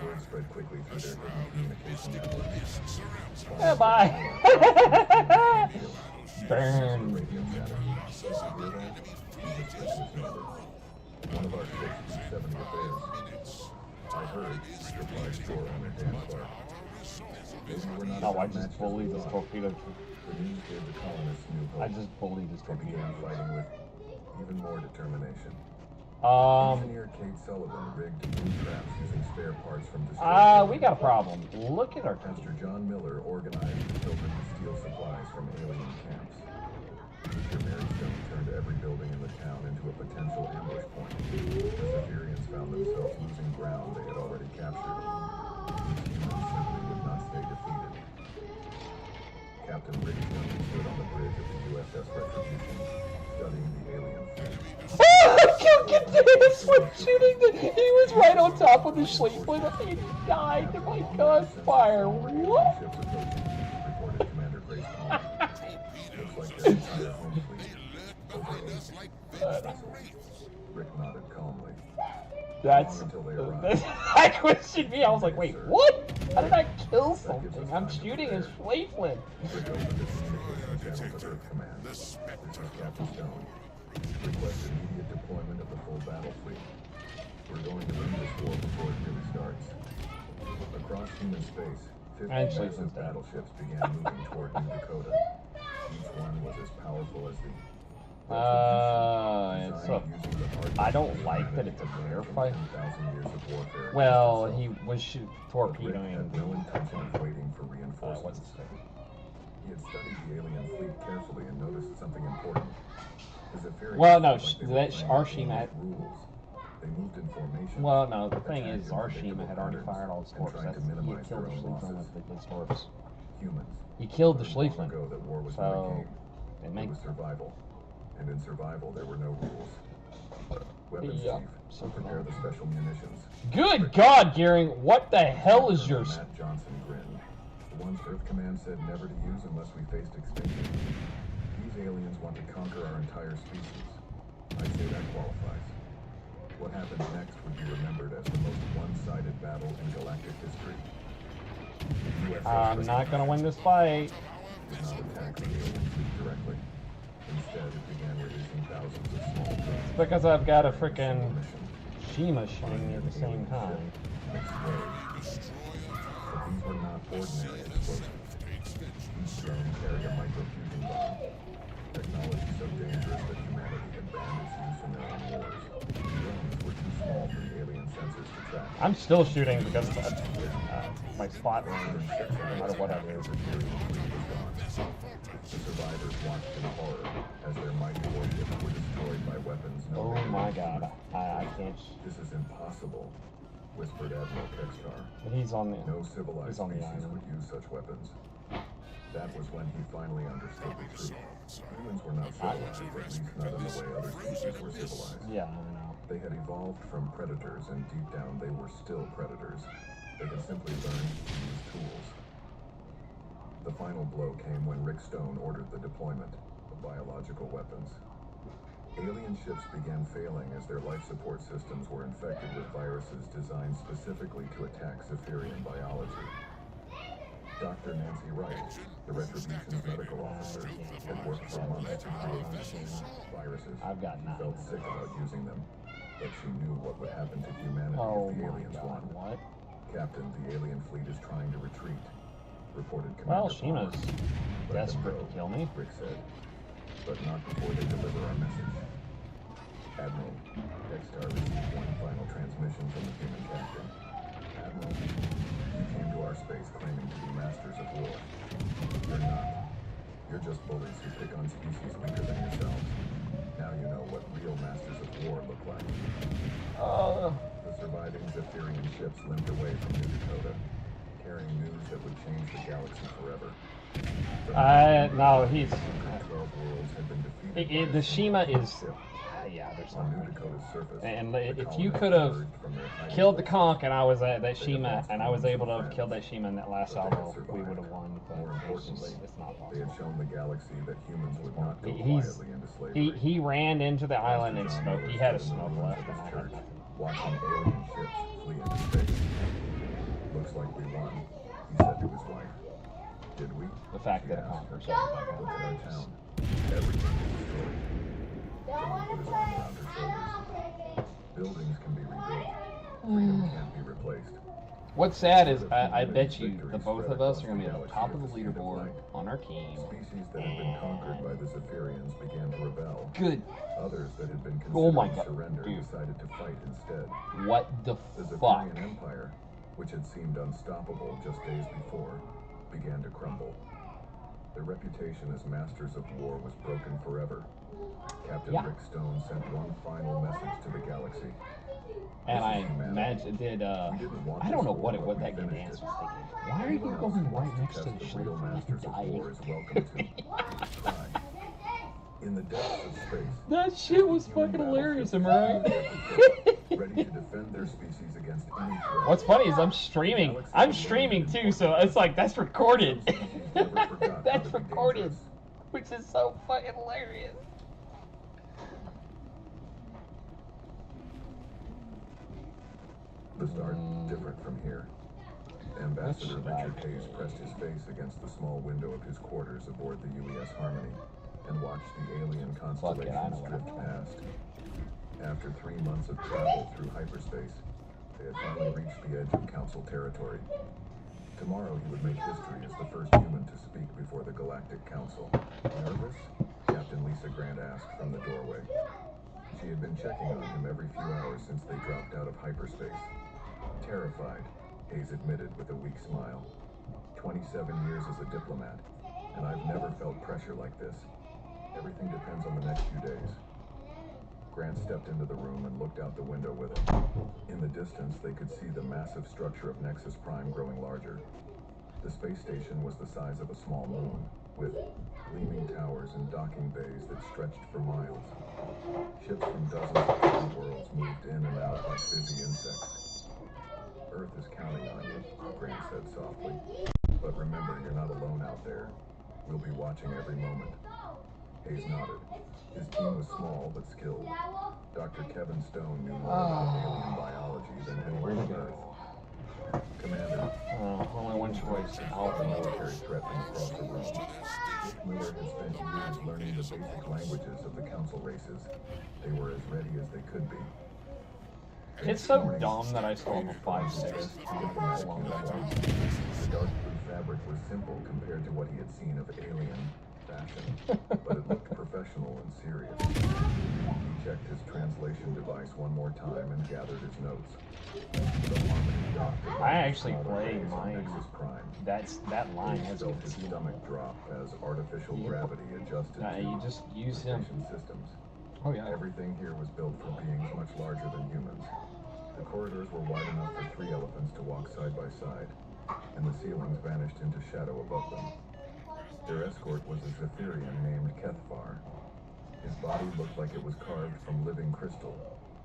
Word spread quickly through their hidden communication networks. Bye. Burn. Burn. One of our ships was 70 affairs. I heard, replied store owner Dan Clark. Maybe we're not No, I as just matched as bullied we this thought. torpedo. The news gave the colonists new hope. I just bullied this They torpedo. began fighting with even more determination. Um, Engineer Kate Sullivan rigged moon traps using spare parts from destroyers. we got a problem. Look at our Pastor John Miller organized the children to steal supplies from alien camps. Mr. Mary Stone turned every building in the town into a potential ambush point. The Zephyrians found themselves losing ground they had already captured. These humans simply would not stay defeated. Captain Rick Stone stood on the bridge of the USS Retribution, studying the alien fleet. This one shooting. He was right on top of the Schleiflin and he died to my gunfire. What? Ships approaching, reported Commander Grace Palmer. Looks like their entire home fleet. Over 8 vessels. Rick nodded calmly. That's. Until they arrived. I questioned me. I was like, wait, what? How did I kill something? I'm shooting a Schleiflin. Rick opened the communication channel to Earth Command. This is Captain Stone. Request immediate deployment of the full battle fleet. We're going to win this war before it really starts. Across human space, 50 massive battleships began moving toward New Dakota. Each one was as powerful as the It's a. I don't like that it's a firefight. Well, he was torpedoing had no intention of waiting for what's reinforcements. his name? He had studied the alien fleet carefully and noticed something important. The Zephyrians Well, no, felt like they were that playing Arshima had. rules. They moved in formation. Well, no, the thing attacked is, in Arshima had already predictable fired all his patterns, torps. and tried to He minimize had killed the their own Schleiflin losses. with his torps. Humans. He killed the Long Schleiflin. ago that war was So, not a game. it It makes. was survival. And in survival, there were no rules. Weapons Yeah, chief, prepare the special munitions. Good God, Gearing, what the hell is your... Matt Johnson grinned. The ones Earth Command said never to use unless we faced extinction. These aliens want to conquer our entire species. I'd say that qualifies. What happens next would be remembered as the most one-sided battle in galactic history. The USS I'm not gonna win this fight. did not attack the alien fleet directly. Instead, it began releasing thousands of small drones. Because I've got a frickin' mission. Shima shooting me at the same time. Explode. But these were not ordinary explosives. Each drone carried a microfusion bomb. Technology so dangerous that humanity had banned its use in their own wars. The drones were too small for the alien sensors to track. I'm still shooting because my spot range, no matter what I do. The survivors watched in horror as their mighty warships were destroyed by weapons no Oh man my could God, use. I can't. This is impossible, whispered Admiral Kextar. He's on the. No civilized He's on the species island. would use such weapons. That was when he finally understood the truth. Humans were not civilized, at least not in the way other species were civilized. Yeah, I know. They had evolved from predators, and deep down they were still predators. They had simply learned to use tools. The final blow came when Rick Stone ordered the deployment of biological weapons. Alien ships began failing as their life support systems were infected with viruses designed specifically to attack Zephyrian biology. Dr. Nancy Wright, the Retribution's medical officer, had worked for months to create these viruses. I've got She none. felt sick about using them, but she knew what would happen to humanity Oh if the my aliens God, won. what? Captain, the alien fleet is trying to retreat, reported Well, Commander Shima's Palmer. Let them desperate go, to kill me. Rick said, but not before they deliver our message. Admiral, Dexter received one final transmission from the human captain. Admiral, you came to our space claiming to be masters of war. You're not. You're just bullies who pick on species weaker than yourselves. Now you know what real masters of war look like. The surviving Zephyrian ships limped away from New Dakota. carrying news that would change the galaxy forever. No, he's... 12 worlds had been defeated. The Shima is... yeah, there's On New something. Dakota's surface, And the if colonists you could have emerged from their hiding killed the places. conch and I was at that They Shima advanced and I was able to friends. kill that Shima in that last But they salvo, had we would survived. have won. More But it's importantly, just, it's not they had possible. shown the galaxy that humans would not go He's- quietly into slavery. He ran into the island and John smoked. Miller He had a stood in the smoke ruins left of and his I had church, nothing. watching alien ships flee into space. Looks like we won, he said to his wife. Did we? The fact She that a asked. conqueror said about Look at our that. town. Everything is destroyed. Then he put his arm around her shoulders. Buildings can be rebuilt. Freedom can't be replaced. What's sad is I bet you the both of us are going to be at the top of the leaderboard on our team. Species that had been conquered by the Zephyrians began to rebel. Good. Others that had been Oh my considering God, surrender dude. decided to fight instead. What the The fuck? Zephyrian Empire, which had seemed unstoppable just days before, began to crumble. Their reputation as masters of war was broken forever. Captain Yeah. Rick Stone sent one final message to the galaxy. And I This is humanity. imagine did We didn't want I don't this know war, what it but was we that good finished dance it. was thinking. Why are you Anyone else going who right wants next to test the the real ship masters of dying? war is welcome to. Try. In the depths of space, That shit was human fucking hilarious, am I battleships right? ready to defend their species against any threat. What's funny is I'm streaming too, so it's like that's recorded. Some species never forgot how That's to be recorded, dangerous. which is so fucking hilarious. The start different from here. Ambassador Richard Hayes pressed his face against the small window of his quarters aboard the UES Harmony and watched the alien I constellations know what I'm drift doing. past. After 3 months of travel through hyperspace, they had finally reached the edge of Council territory. Tomorrow he would make history as the first human to speak before the Galactic Council. Nervous? Captain Lisa Grant asked from the doorway. She had been checking on him every few hours since they dropped out of hyperspace. Terrified, Hayes admitted with a weak smile. 27 years as a diplomat, and I've never felt pressure like this. Everything depends on the next few days. Grant stepped into the room and looked out the window with him. In the distance, they could see the massive structure of Nexus Prime growing larger. The space station was the size of a small moon, with gleaming towers and docking bays that stretched for miles. Ships from dozens of different worlds moved in and out like busy insects. Earth is counting on you, Grant said softly. But remember, you're not alone out there. We'll be watching every moment. Hayes nodded. His team was small but skilled. Dr. Kevin Stone knew more about alien biology than anyone on Earth. Commander, Only one choice. a military threat from across the room. Miller had spent years learning the basic languages of the council races. They were as ready as they could be. It's so dumb that I still have a 5.6. Diplomatic uniform. The dark blue fabric was simple compared to what he had seen of alien fashion, but it looked professional and serious. He checked his translation device one more time and gathered his notes. The Harmony docked above I the actually smaller play base on mine. Nexus Prime. That line Hayes has felt been his seen. stomach drop as artificial gravity adjusted to You just use him. station systems. Oh yeah. Everything here was built for beings much larger than humans. The corridors were wide enough for 3 elephants to walk side by side, and the ceilings vanished into shadow above them. Their escort was a Zephyrian named Kethvar. His body looked like it was carved from living crystal,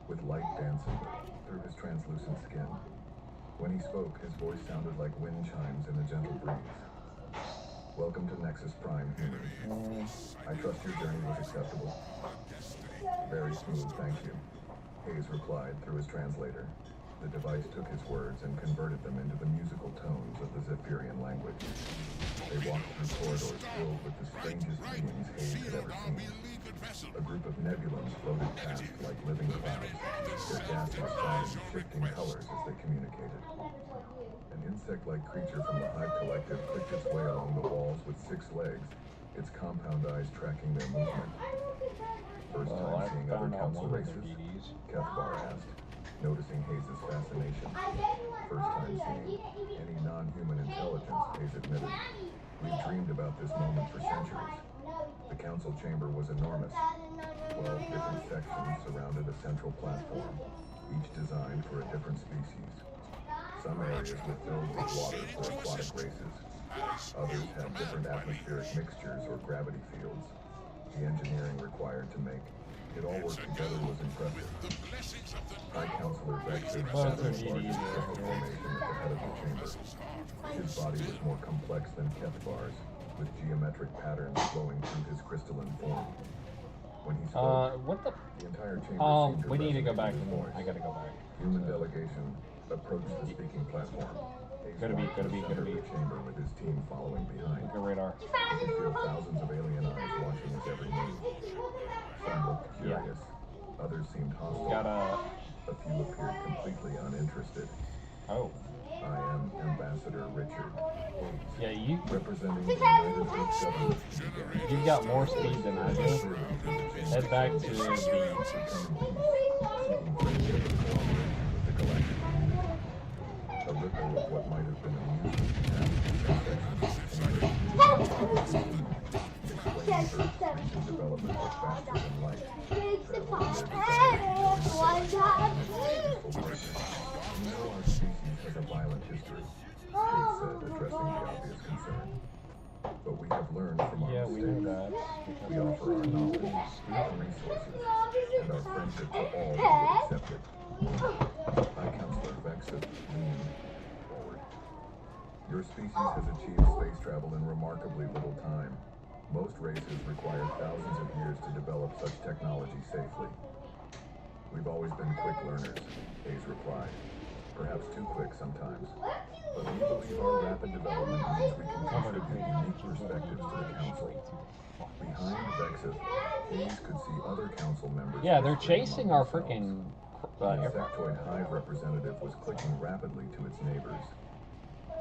with light dancing through his translucent skin. When he spoke, his voice sounded like wind chimes in a gentle breeze. Welcome to Nexus Prime, humans. I trust your journey was acceptable. Very smooth, thank you. Hayes replied through his translator. The device took his words and converted them into the musical tones of the Zephyrian language. They walked through corridors filled with the strangest beings Hayes had ever seen. A group of nebulons floated past like living clouds, their gaseous bodies shifting colors as they communicated. An insect-like creature from the Hive Collective clicked its way along the walls with 6 legs, its compound eyes tracking their movement. First time seeing other council races? Kethvar asked, noticing Hayes' fascination. First time seeing any non-human intelligence, Hayes admitted. We've dreamed about this moment for centuries. The council chamber was enormous. 12 different sections surrounded a central platform, each designed for a different species. Some areas were filled with water for aquatic races. Others had different atmospheric mixtures or gravity fields. The engineering required to make it all work together was impressive. High Counselor Vexit sat in a large crystal formation at the head of the chamber. His body was more complex than Kethvar's, with geometric patterns flowing through his crystalline form. When he spoke, what the? the entire chamber seemed to We need to go resonate back. with his voice. I gotta go back. Human delegation approached the speaking platform. Hayes Gotta be, walked to gotta the be, center gotta of be. the chamber with his team following behind. Go radar. He could feel thousands of alien eyes watching his every move. Some looked curious. Others seemed hostile. A few appeared completely uninterested. Oh. I am Ambassador Richard Hayes, Yeah, you. representing the United States government. began. You've got more speed than I do. Head back to the. Seeking peace, seeking friendship and cooperation with the galactic community. A ripple of what might have been amusement explained Earth's recent development was faster than light. We know our species has a violent history, Hayes said, addressing the obvious concern. But we have learned from our Yeah, we know mistakes. that. We offer our knowledge, our resources, and our friendship to all who will accept it. High Counselor Vexit leaned forward. Your species has achieved space travel in remarkably little time. Most races require thousands of years to develop such technology safely. We've always been quick learners, Hayes replied. Perhaps too quick sometimes. But we believe our rapid development means we can contribute unique perspectives to the Council. Behind Vexit, Hayes could see other Council members. Yeah, they're whispering chasing among our themselves. freaking. The insectoid hive representative was clicking rapidly to its neighbors.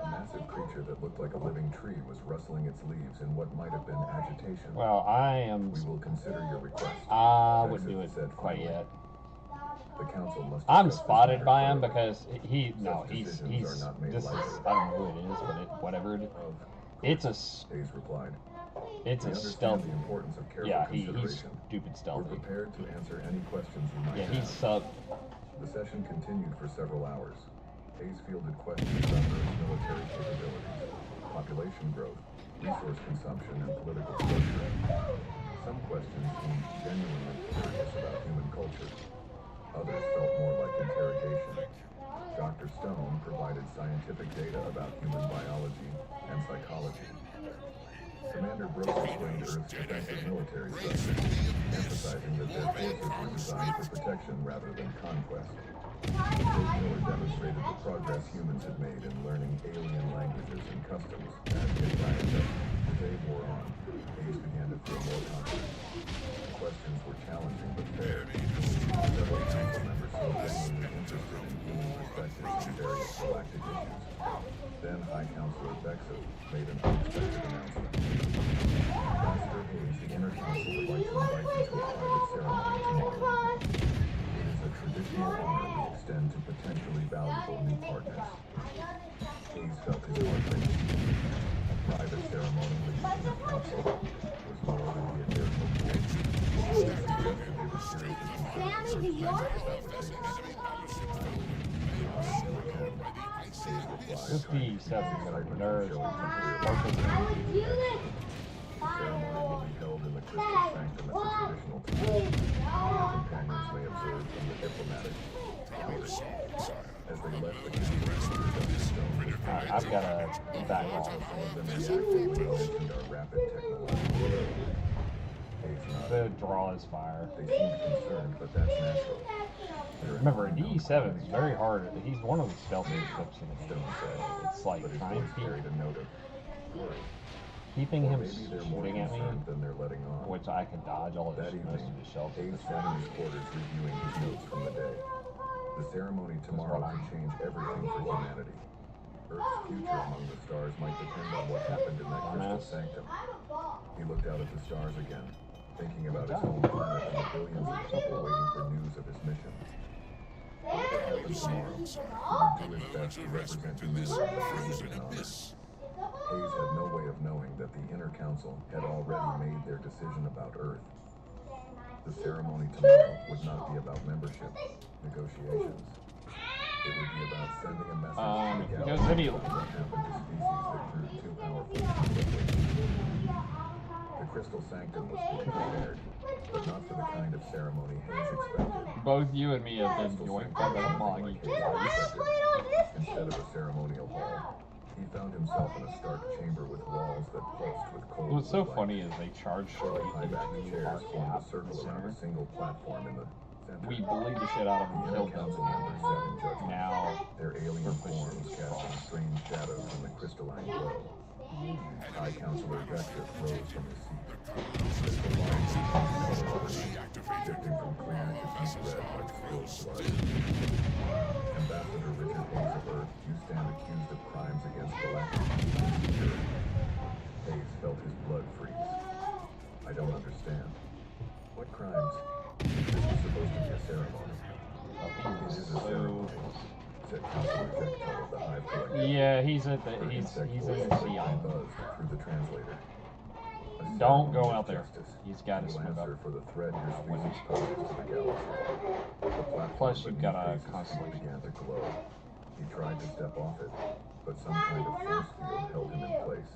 A massive creature that looked like a living tree was rustling its leaves in what might have been agitation. Well, I am. We will consider your request. I wouldn't do Vexit it said quite finally. yet. The Council must I'm discuss this spotted matter by him further. because he's decisions are not made this is, lightly. I don't know who it is, but whatever it is. Of It's a Hayes replied. it's We a understand stealth. the importance of careful Yeah, he's consideration. stupid We're stealthy. prepared to answer any questions you might Yeah, have. he's sub. The session continued for several hours. Hayes fielded questions about Earth's military capabilities, population growth, resource consumption, and political structure. Some questions seemed genuinely curious about human culture. Others felt more like interrogation. Dr. Stone provided scientific data about human biology and psychology. Commander Brooks explained Earth's defensive military structure, emphasizing that their forces were designed for protection rather than conquest. Jake Miller demonstrated the progress humans had made in learning alien languages and customs. As his ISS, the day wore on, Hayes began to feel more confident. The questions were challenging but fair. Several council members seemed genuinely interested in human perspectives on various galactic issues. Then High Counselor Vexit made an unexpected announcement. Ambassador Hayes, the Inner Council would like to invite you to a private ceremony tomorrow. It is a traditional honor we extend to potentially valuable new partners. Hayes felt his heart racing. A private ceremony with the Inner Council was more than he had dared hope for. He suggested they were seriously considering the Earth's membership application. I would be honored to attend. Hayes replied, This trying to B7 keep his is gonna excitement nerd. from showing too clearly. Focus. The ceremony will be held in the crystal sanctum at the traditional time. Your companions may observe from the diplomatic gallery. As they left the council, Dr. Stone was I've got a back off. some of them reacted when he mentioned our rapid technological growth. Hayes The nodded. draw is fire. They seemed concerned, but that's natural. Remember, D7 is very hard. He's one of the stealthiest ships in the Stone game. said, It's like but his trying voice to carried a note of worry. keeping Or him maybe they're more shooting at me, concerned than they're letting on. which I can dodge all That his most evening, of his shells. Hayes sat in his quarters reviewing his notes from the day. The ceremony tomorrow could change everything for humanity. Earth's future among the stars might depend on what happened in that crystal sanctum. He looked out at the stars again, thinking about his home planet and the billions of people waiting for news of his mission. Whatever happened tomorrow, he would do his best to represent humanity with dignity and honor. Hayes had no way of knowing that the Inner Council had already made their decision about Earth. The ceremony tomorrow would not be about membership, negotiations. It would be about sending a message to the Because galaxy video. about what happened to species that grew too powerful too quickly. The Crystal Sanctum was being prepared, but not for the kind of ceremony Hayes expected. Both you and me have been doing Crystal better Sanctum than was Moggy. nothing like Hayes expected. Instead of a ceremonial hall, he found himself in a stark chamber with walls that pulsed with cold. What's so light. funny is they charge straight High-backed into chairs our formed a gap circle around a center. single platform in the center. We bullied the shit out of them, The inner killed them. council members sat in judgment. Now, Their alien forms casting strange shadows in the crystalline glow. High Counselor Vector rose from his seat. Crystal lines and color overnight, shifting from clear to deep red like spilled blood. Ambassador Richard Hayes of Earth, you stand accused of crimes against galactic peace and security. Hayes felt his blood freeze. I don't understand. What crimes? This was supposed to be a ceremony. It is a ceremony, said Counselor Jekto of the Hive Collective. yeah, he's at the Her he's insect in voice the clicked sea and island. buzzed through the translator. A Don't ceremony go of out there. justice. He's got his You'll smoke answer up. for the threat your species poses to the galaxy. The platform Plus, you've beneath got a Hayes' feet constellation. began to glow. He tried to step off it, but some kind of force field held him in place.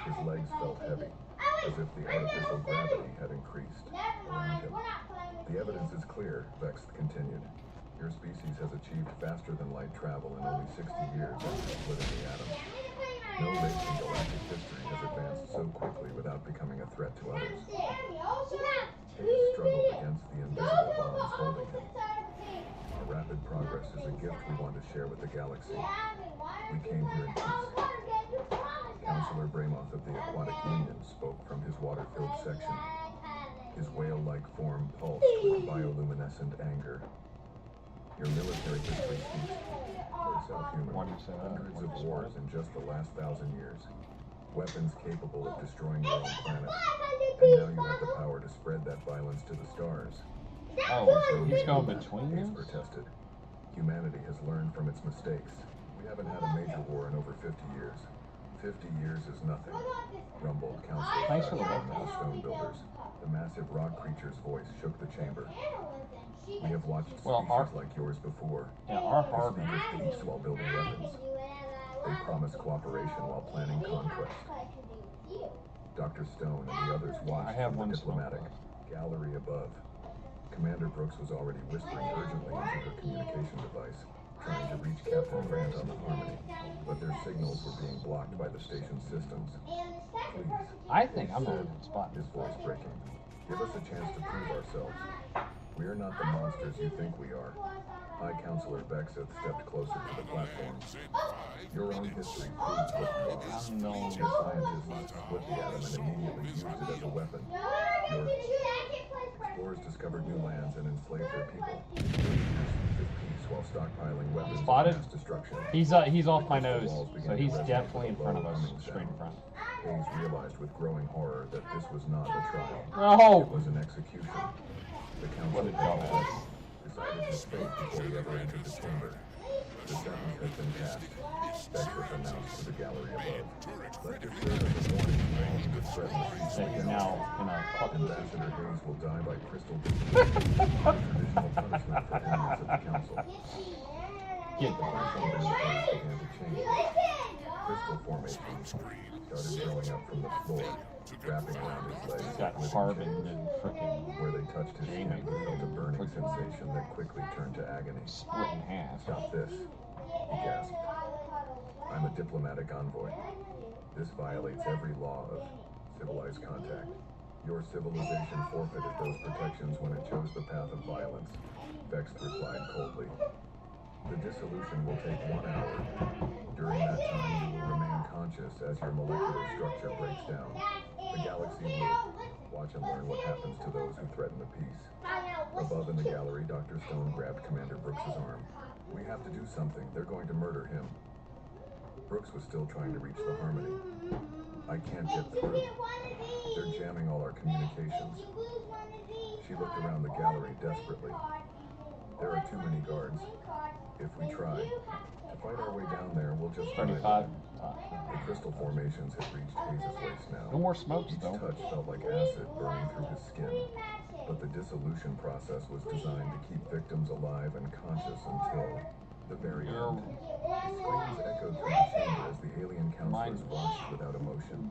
His legs felt heavy, as if the artificial gravity had increased around him. The evidence is clear, Vex continued. Your species has achieved faster than light travel in only 60 years after splitting the atom. No race in galactic history has advanced so quickly without becoming a threat to others. Hayes struggled against the invisible bonds holding him. Our rapid progress is a gift we want to share with the galaxy. We came here in peace. Counselor Bramoth of the Aquatic Union spoke from his water-filled section. His whale-like form pulsed with bioluminescent anger. Your military history speaks for itself, human. Why do you say that? Hundreds What of do you wars say? in just the last 1,000 years. Weapons capable of destroying your own planet. And now you have the power to spread that violence to the stars. Oh, so he's going between Hayes them? protested. Humanity has learned from its mistakes. We haven't had a major war in over 50 years. 50 years is nothing, rumbled Counselor Thanks for the Shotgun look. of the Stone Builders. The massive rock creature's voice shook the chamber. We have watched Well, species like yours before. Yeah, our They harbor. speak of peace while building weapons. They promise cooperation while planning conquest. Dr. Stone and the others watched I have from the one smoke diplomatic gallery above. Commander Brooks was already whispering urgently into her communication device, trying to reach Captain Grant on the Harmony, but their signals were being blocked by the station's systems. Please, I think I'm said, in a good spot. his voice breaking. Give us a chance to prove ourselves. We are not the monsters you think we are. High Counselor Vexith stepped closer to the platform. Your own history proves what you are. Unknown. Your scientists split the atom and immediately used it as a weapon. Your explorers discovered new lands and enslaved their people. Your pursuit of peace while stockpiling weapons of Spotted. mass destruction. He's off my nose, so he's definitely in front of us, straight in front. Hayes realized with growing horror that this was not a trial. No. It was an execution. The What council a dumbass. decided his fate before he ever entered the chamber. The sentence has been passed. Beckwith announced to the gallery above. Let this serve as a warning to all who would threaten the peace So of the he's galaxy. now in a fucking Ambassador Hayes will die by crystal discipline, a traditional punishment for enemies of the council. Get The platform began to change. Crystal formations started growing up from the floor, wrapping around his legs. He's got with carbon chains. and freaking Where they touched his skin, gaming. he felt a burning sensation that quickly turned to agony. split in half. Stop this, he gasped. I'm a diplomatic envoy. This violates every law of civilized contact. Your civilization forfeited those protections when it chose the path of violence. Vex replied coldly. The dissolution will take 1 hour. During that time, you will remain conscious as your molecular structure breaks down. The galaxy will watch and learn what happens to those who threaten the peace. Above in the gallery, Dr. Stone grabbed Commander Brooks's arm. We have to do something. They're going to murder him. Brooks was still trying to reach the Harmony. I can't get through. They're jamming all our communications. She looked around the gallery desperately. There are too many guards. If we try to fight our way down there, we'll just 35. The crystal formations had reached Hayes' waist now. No more smokes, Each though. touch felt like acid burning through his skin. But the dissolution process was designed to keep victims alive and conscious until the very end. Screams echoed through the chamber as the alien counselors watched without emotion.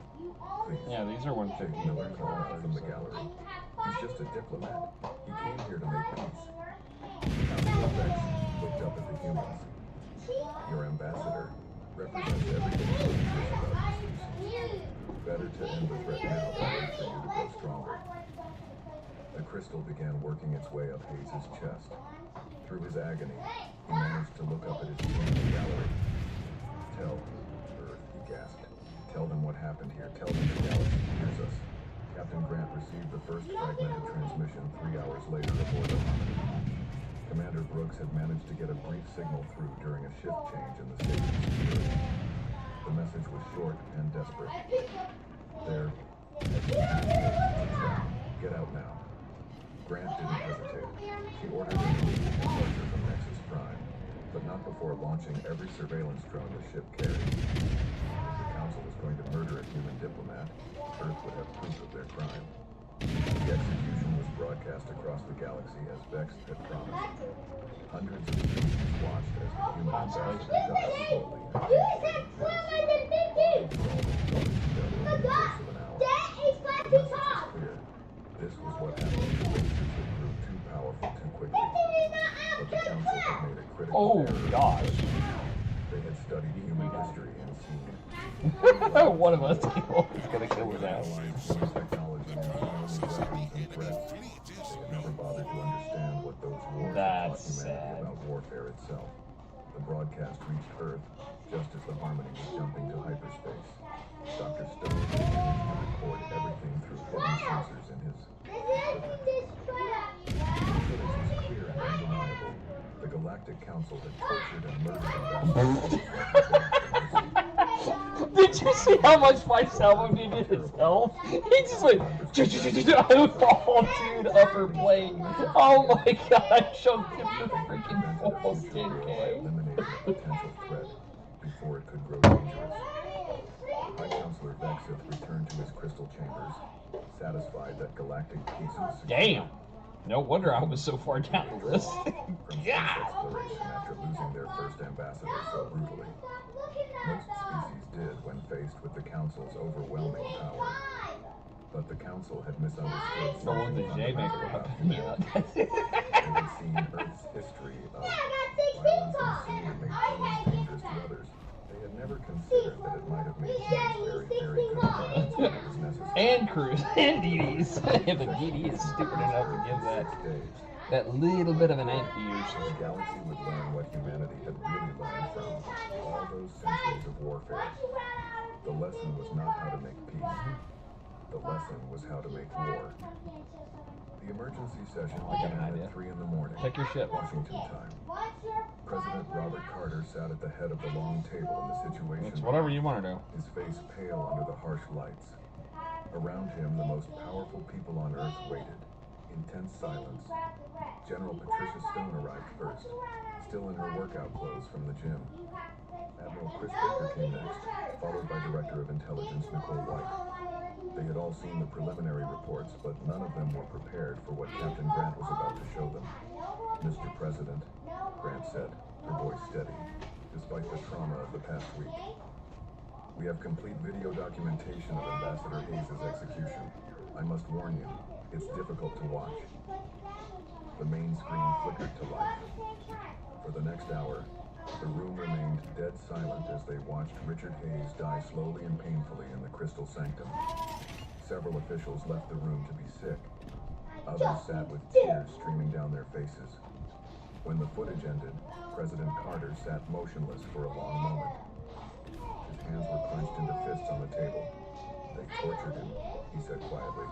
Please. Yeah, these are 150. Miller called out from the gallery. He's just a diplomat. He came here to make peace. Counselor Vex looked up at the humans. Your ambassador represents everything dangerous about the species. Better to end the threat now than wait for you to grow stronger. The crystal began working its way up Hayes' chest. Through his agony, he managed to look up at his team in the gallery. Tell Earth, he gasped. Tell them what happened here. Tell them the galaxy hears us. Captain Grant received the first fragmented transmission 3 hours later aboard the Harmony. Commander Brooks had managed to get a brief signal through during a shift change in the station's security. The message was short and desperate. There, get out now. Grant didn't hesitate. She ordered an immediate departure from Nexus Prime, but not before launching every surveillance drone the ship carried. If the Council was going to murder a human diplomat, Earth would have proof of their crime. The execution was broadcast across the galaxy as Vex had promised. Hundreds of species watched as the human ambassador died slowly and painfully. The course of an hour. The message was clear. This was what happened to racers that grew too powerful too quickly. But the Council had made a critical error. Gosh. They had studied human history and seen One of us is gonna kill his ass. human technology and weapons and threats. They had never bothered to understand what those wars taught That's humanity sad. about warfare itself. The broadcast reached Earth just as the Harmony was jumping to hyperspace. Dr. Stone had managed to record everything through hidden sensors in his equipment. The footage was clear and undeniable. The Galactic Council had tortured and murdered ambassadors. Did you see how much my Salvo needed his health? He just went, oh dude, upper plane. Oh my god, I choked him for freaking full 10k. Eliminated a potential threat before it could grow dangerous. High Counselor Vexith returned to his crystal chambers, satisfied that galactic peace was secured. Damn. No wonder I was so far down the list. From space exploration after losing their first ambassador so brutally. Most species did when faced with the Council's overwhelming power. But the Council had misunderstood No wonder something Jay makes fundamental it about humanity. They had seen Earth's history of violence unseen that made humans dangerous to others. They had never considered that it might have made humans very, very good alliance when it was necessary. And Cruz and DD's. If a DD is stupid enough to give that little bit of an ant The galaxy would learn what humanity had really learned from all those centuries of warfare. The lesson was not how to make peace. The lesson was how to make war. The emergency session began at 3 in the morning, Check your ship. Washington time. President Robert Carter sat at the head of the long table in the Situation It's whatever you want to do. his face pale under the harsh lights. Around him, the most powerful people on Earth waited. Intense silence. General Patricia Stone arrived first, still in her workout clothes from the gym. Admiral Chris Baker came next, followed by Director of Intelligence Nicole White. They had all seen the preliminary reports, but none of them were prepared for what Captain Grant was about to show them. Mr. President, Grant said, her voice steady, despite the trauma of the past week. We have complete video documentation of Ambassador Hayes' execution. I must warn you, it's difficult to watch. The main screen flickered to life. For the next hour, the room remained dead silent as they watched Richard Hayes die slowly and painfully in the Crystal Sanctum. Several officials left the room to be sick. Others sat with tears streaming down their faces. When the footage ended, President Carter sat motionless for a long moment. His hands were clenched into fists on the table. They tortured him, he said quietly.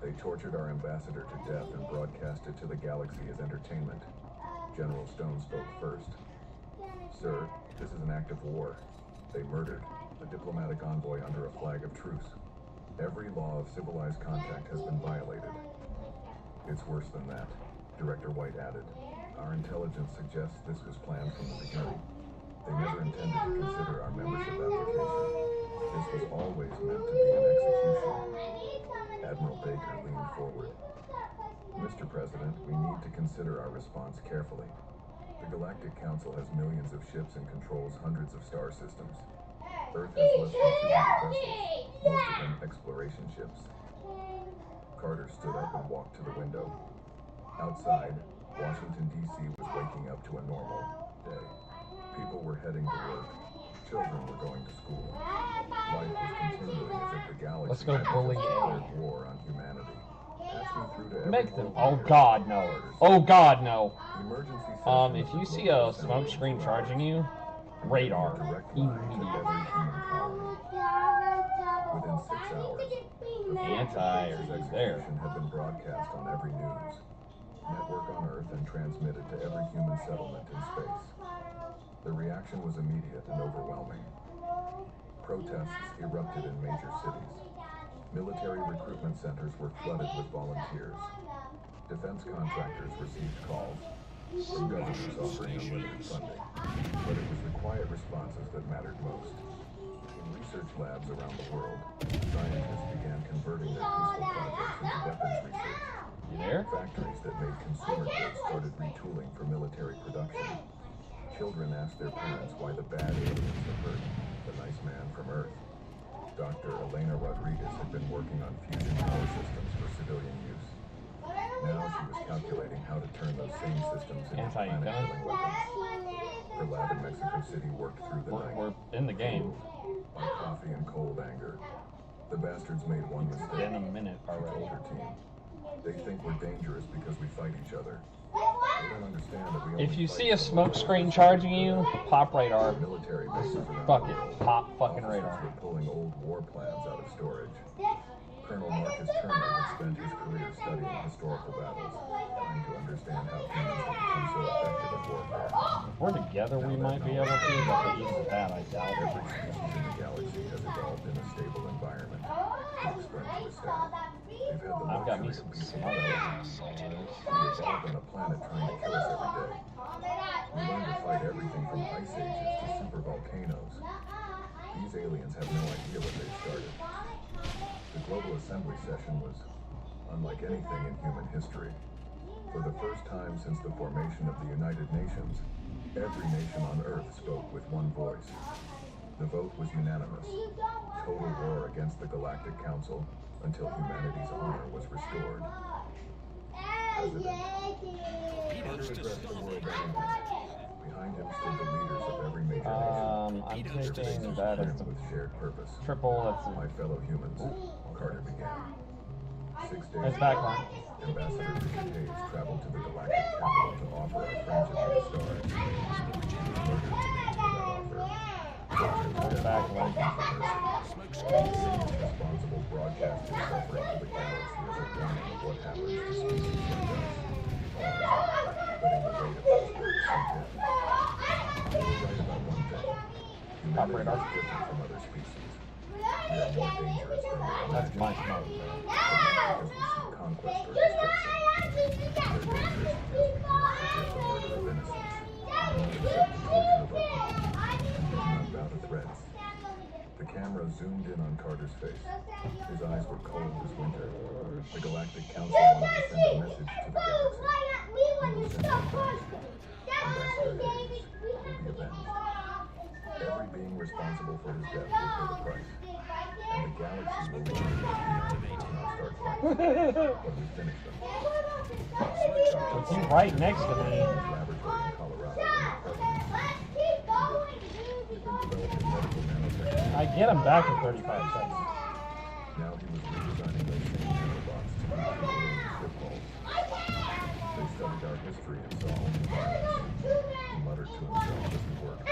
They tortured our ambassador to death and broadcast it to the galaxy as entertainment. General Stone spoke first. Sir, this is an act of war. They murdered a diplomatic envoy under a flag of truce. Every law of civilized contact has been violated. It's worse than that, Director White added. Our intelligence suggests this was planned from the beginning. They never intended to consider our membership application. This was always meant to be an execution. Admiral Baker leaned forward. Mr. President, we need to consider our response carefully. The Galactic Council has millions of ships and controls hundreds of star systems. Earth has less than 200 vessels, most of them exploration ships. Carter stood up and walked to the window. Outside, Washington, D.C. was waking up to a normal day. People were heading to work. Children were going to school. Life was continuing as if the galaxy Let's go had bully declared A. war on humanity. Passing through to every Make them. world Oh leader, God, no. Carter Oh said, God, no. "Emergency session If of you the see Global a Assembly smoke screen is charging you, allowed. radar Direct line to every immediately. human colony. Within 6 hours, the Anti, Phaser's are you there? execution had been broadcast on every news, network on Earth, and transmitted to every human settlement in space. The reaction was immediate and overwhelming. Protests erupted in major cities. Military recruitment centers were flooded with volunteers. Defense contractors received calls from governments offering unlimited funding, but it was the quiet responses that mattered most. In research labs around the world, scientists began converting their peaceful projects into weapons research. You there? Factories that made consumer goods started retooling for military production. Children asked their parents why the bad aliens had hurt the nice man from Earth. Dr. Elena Rodriguez had been working on fusion power systems for civilian use. Now she was calculating how to turn those same systems into planet-killing weapons. Her lab in Mexico City worked through the night. We're in the game. By coffee and cold anger. The bastards made one mistake. Been a minute She already. told her team, "They think we're dangerous because we fight each other. They don't understand that we only If you fight see a for smoke the screen purpose of charging you, pop radar. military bases around Fuck the it. world. Pop fucking Officers radar. were pulling old war plans out of storage. Colonel Marcus Turner had spent his career studying historical battles, trying to understand how humans had become so effective at warfare. If we're together, we might be able to, but even with that, I doubt it. Every species in the galaxy has evolved in a stable environment, he explained to his staff. They've had the I've got me luxury some of peaceful smart development. We evolved on a planet trying to kill us every day. We learned to fight everything from ice ages to super volcanoes. These aliens have no idea what they've started. The Global Assembly session was unlike anything in human history. For the first time since the formation of the United Nations, every nation on Earth spoke with one voice. The vote was unanimous. Total war against the Galactic Council until humanity's honor was restored. President Carter addressed the world anyway. Behind him stood the leaders of every major nation. I'm Their faces taking that brimmed as a with shared purpose. triple. That's My a fellow humans, Carter began. 6 days That's ago, backline. Ambassador Richard Hayes traveled to the Galactic Capital to offer our friendship to the stars. He was murdered for that offer. Tortured to death for backline. mercy. The aliens responsible broadcast his suffering to the galaxy as a warning of what happens to species like us. He paused, letting the weight of those words sink in. They were right about one thing. Humanity radar. is different from other species. We are more dangerous than we That's imagine. my smoke. But not because we seek conquest or destruction. We're dangerous because we do not forgive the murder of innocents. We won't accept the torture of our people. And we do not bow to threats. The camera zoomed in on Carter's face. His eyes were cold as winter. The Galactic Council wanted to send a message to the galaxy. We will send them back. Ambassador Hayes will be avenged. Every being responsible for his death will pay the price. And the galaxy will learn that humanity does not start fights, but we finish them. He's right next to me. His laboratory in Colorado when the president we've been developing medical nanotechnology. I get him back in 35 seconds. Now he was redesigning those same nanobots to meet the alien ship hulls. They studied our history and saw only violence. He muttered to himself as he worked.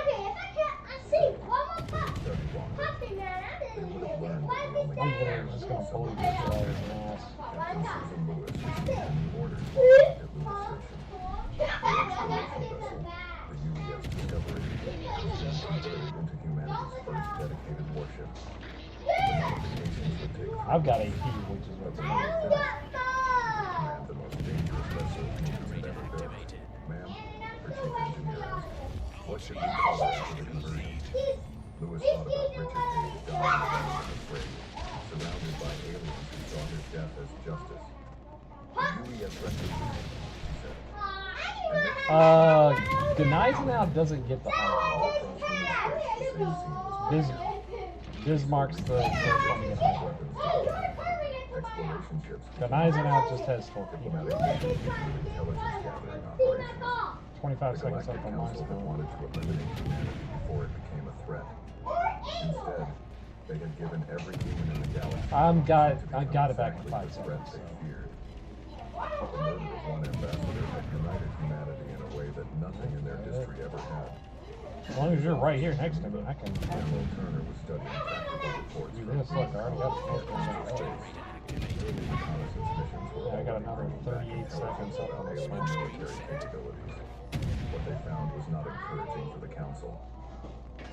Study longer. They would have learned that we only I'm need literally just gonna bully this guy's ass. Captain Susan Lewis received the new orders to attack at Lewis Station. Her exploration vessel, the UES Discovery, has been converted into humanity's first dedicated warship. The modifications would take I've got AP, which is but what's when they were finished, she would command the most dangerous vessel humans had ever built. Ma'am, her chief engineer asked, what should we call her after the conversion? Lewis thought about Richard Hayes dying alone in the brig, surrounded by aliens who saw his death as justice. The UES Retribution, he said. And next Gneisenau doesn't get the hype. All across human space, the same scene was Bismarck's the first one to get hype. exploration ships, Gneisenau just has diplomatic torpedoes. missions, and intelligence gathering operations. 25 The seconds Galactic up on my Council had screen. wanted to eliminate humanity before it became a threat. Instead, they had given every human in the galaxy I got it back in exactly 5 the threat seconds. they feared. The murder of one ambassador had united humanity in a way that nothing in their history ever had. As long as you're right here next to me, I can. Admiral Turner was studying tactical reports Do from this. Look, I already got the Early first reconnaissance missions were I got already another bringing back 38 seconds up on intelligence this about alien one. military capabilities. What they found was not encouraging for the Council.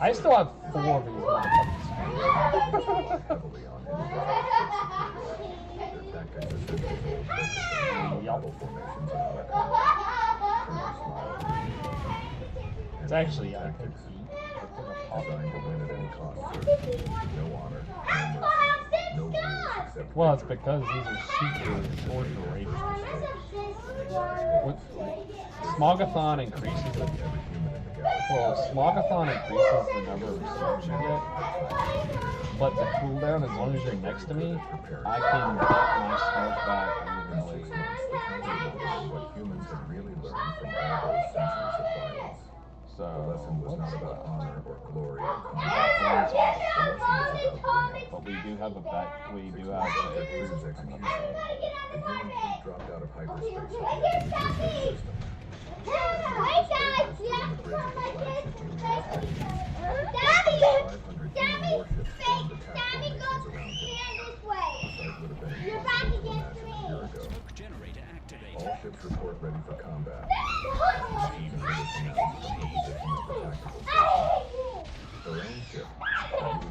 I still have 4 of these motherfuckers. Heavily on individual ship superiority. Their tactics as simple as old focused on Yup. battle formations and on combat. Turner smiled. It's actually, I think, tactics E. designed to win at any cost, sir. No honor, no mercy, no rules except Well, it's victory. because these are super short duration. What? Smogathon increases the. Every human in the galaxy. Well, Smogathon increases the number of research you get, but the cooldown, as long as you're next to me, I can get my smoke back In really. 6 months, the Council would learn what humans had really learned from all those centuries of violence. The lesson was not about honor or glory or combat. The lesson was about winning. But we do have a back. We do have After a Cruz's cruiser execution, coming up. the human fleet dropped out of hyperspace at the edge of the Crystal system. All ships report ready for combat. Season was announced from her position at the tactical station. Her own ship,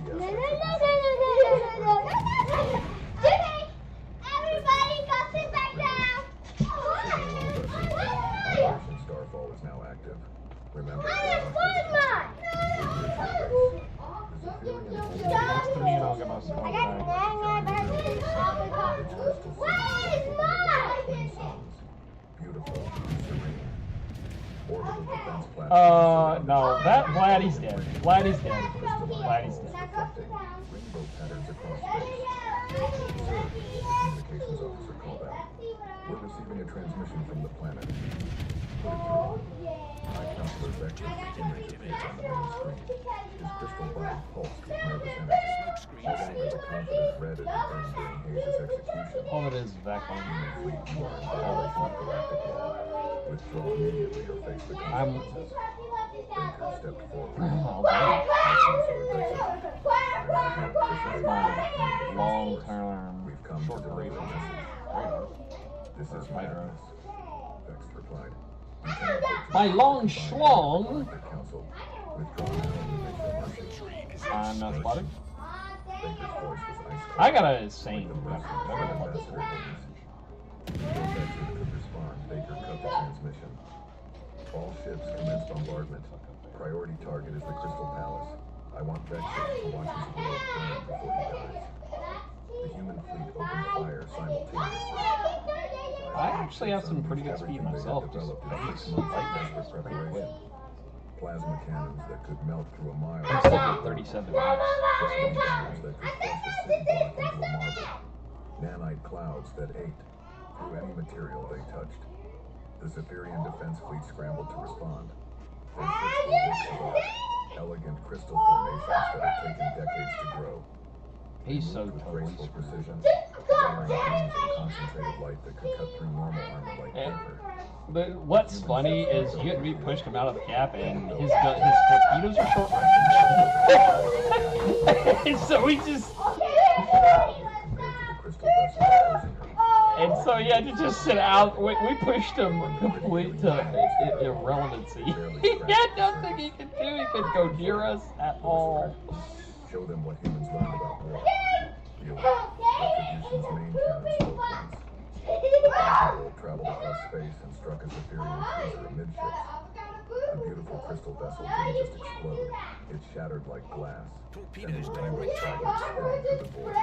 the UES Operation Starfall is now active. Remember, Next to me, and I'll get my smoke back. Beautiful, serene. Orbital defense platform. No, that Vladdy's dead. Vladdy's dead. Vladdy's dead. Reflecting rainbow patterns across space. Sir, the communications officer called out. We're receiving a transmission from the planet. Put it through. High Counselor Vector's image appeared on the main screen. His crystal body pulsed with nervous energy. No longer the confident red it had been during Hayes' execution. All it is vacuum. Human fleet, you are in violation of galactic law. Withdraw immediately or face the consequences. Baker stepped forward. Oh, High Counselor Vector. my long-term, We've come to short deliver a duration. message. This is Hydra. madness. Vex replied. Lieutenant Victor My long Galactic schlong. Council. Withdraw now and we make your mercy. I'm not spotted. Baker's voice was ice cold. I got a sane. The mercy of Ambassador Hayes. Before Vector could respond, Baker cut the transmission. All ships commence bombardment. Priority target is the Crystal Palace. I want Vector to watch his world burn before he dies. The human fleet opened fire simultaneously. I actually have some pretty good speed myself. Just Developed in base 6 months of lightning desperate is pretty preparation. quick. Plasma cannons that could melt through a mile. I'm still at 37 minutes. Pistol bombs that could crush a city block into a marble. Nanite clouds that ate through any material they touched. The Zephyrian defense fleet scrambled to respond. Their ships were works of art, elegant crystal formations that had taken decades to grow. He's so Moved with totally graceful screwed. precision, generating beams of concentrated light that could cut through normal armor like And- paper. But what's funny is you get to be pushed him out of the gap, and his torpedoes are short range. So he just, Compared to the crystal vessel opposing her. and so he had to just sit out. We pushed him complete to irrelevancy. He had nothing he could do. He couldn't go near us at all. Show them what humans learned about war. Retribution's main cannon spoke once. The Thunderbolt traveled across space and struck a Zephyrian cruiser amidships. The beautiful crystal vessel didn't just explode, it shattered like glass, sending rainbow fragments spilling through the void.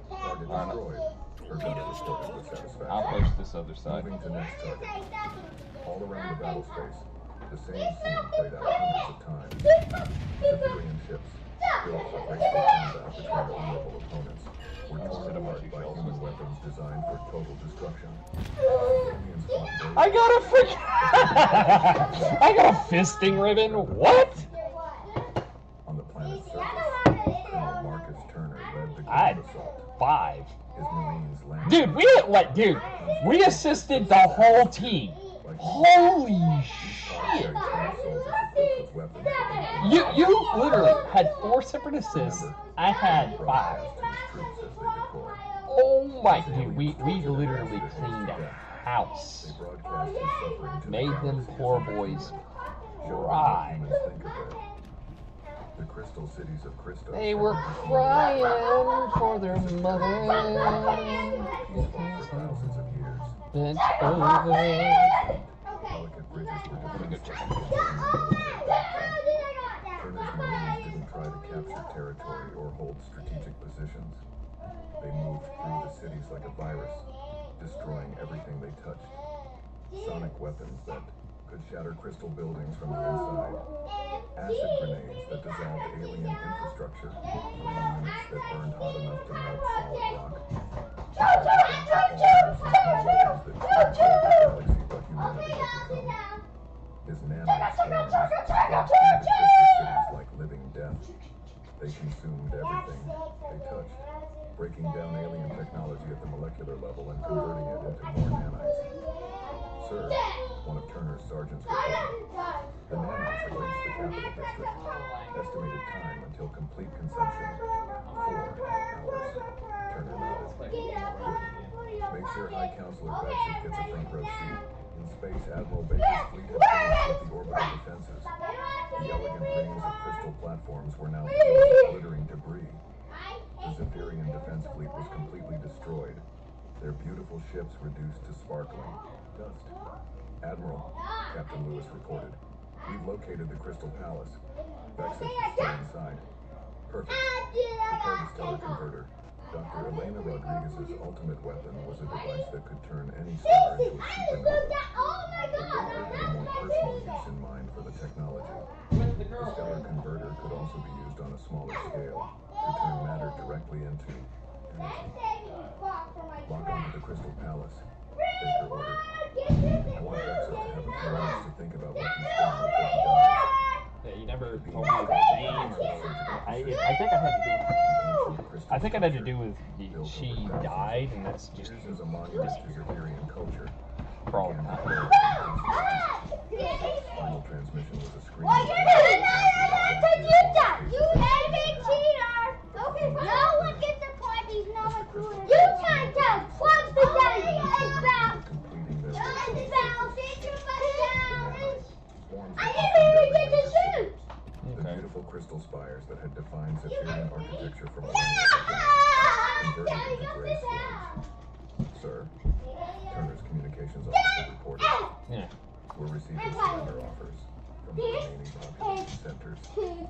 Target destroyed. Her guns reported with satisfaction. I'll push this other side. Moving to next target. All around the battle space, The same scene played out hundreds of times. Cyprian ships, built for graceful combat between vulnerable opponents, were torn apart by human weapons designed for total destruction. Aliens fought I got a freaking... I got a fisting ribbon? What? on the planet's surface. Colonel Marcus Turner led the I had ground assault. 5. His Marines landed. Dude, we assisted the whole team. Holy shit. You literally had 4 separate assists. I had 5. Oh my, dude, we literally cleaned a house. Made them poor boys cry. The crystal cities of Christos. They were crying for their mother. For thousands of years. Bent over. Delicate bridges were I'm gonna go check. Turner's Marines didn't try to capture territory or hold strategic positions. They moved through the cities like a virus, destroying everything they touched. Sonic weapons that could shatter crystal buildings from the inside. Acid grenades that dissolved alien infrastructure. Flame units that burned hot enough to melt solid rock. His nanites swarms swept through the crystal cities like living death. They consumed everything they touched, breaking down alien technology at the molecular level and converting it into more nanites. Sir, one of Turner's sergeants reported, the nanites have reached the capital district. Estimated time until complete consumption, 4 hours. Turner nodded. Make sure High Counselor Bexit gets a front row seat. In space, Admiral Baker's fleet had finished with the orbital defenses. The elegant rings of crystal platforms were now filled with glittering debris. The Zephyrian defense fleet was completely destroyed, their beautiful ships reduced to sparkling dust. Admiral, Captain Lewis reported, we've located the Crystal Palace. Bexit is still inside. Perfect. Prepare the stellar converter. Dr. Elena Rodriguez's ultimate weapon was a device that could turn any star into a supernova. But Baker had a more personal use in mind for the technology. The stellar converter could also be used on a smaller scale to turn matter directly into energy. Lock onto the Crystal Palace, Baker ordered. I want Bexit to have a few minutes to think about what he's done before he dies. Yeah, you never told me the name. I think it had to do with she died, and that's just Used as a monument to Zephyrian culture. for all time. Final transmission was a screen. The beautiful crystal spires that had defined Zephyrian architecture from converted into gray sludge. Sir, Turner's communications officer reported. Yeah. We're receiving surrender offers from the remaining population centers.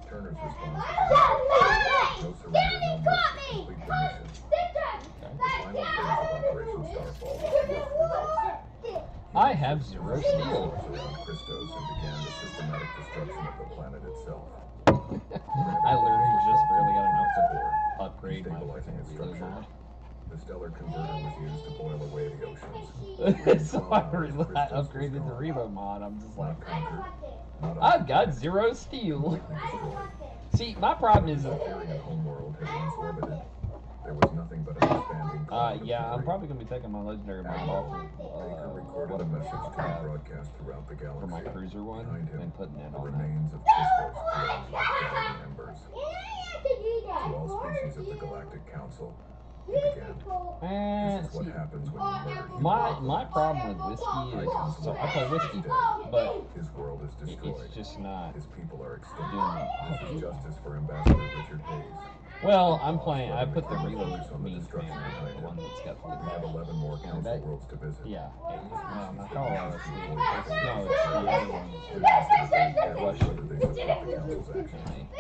Turner's response was no surrender, no mercy, complete permission. The final phase of Operation Starfall was I have 0 steel. around Christos and began the systematic destruction of the planet itself. I literally just barely got enough to upgrade my Destabilizing freaking its reload structure. mod. The stellar converter was used to boil away the oceans. So I upgraded the reload mod. I'm just like, Not conquered, not I've got occupied, 0 steel. completely destroyed. See, my problem is, The Zephyrian homeworld had once orbited. There was nothing but an expanding cloud of yeah, I'm debris. probably gonna be taking my legendary mod off Baker recorded what a am I message to be broadcast throughout the for my galaxy. cruiser one Behind him, and putting it the on that. remains of Christos glowed like dying embers. To all species of the Galactic Council, he began. This is what See, happens when you murder human my beings. problem with whiskey is, so I play whiskey, but His world is destroyed. it's just not His people are extinct. doing it. This is justice for Ambassador Richard Hayes. Well, I'm playing. I put the reload means man, the one that's got We have the 11 more council that- worlds to visit. yeah. Species Not that Colorado. wishes to It's avoid no, it's the other one. Please consider very carefully whether they support the council's actions.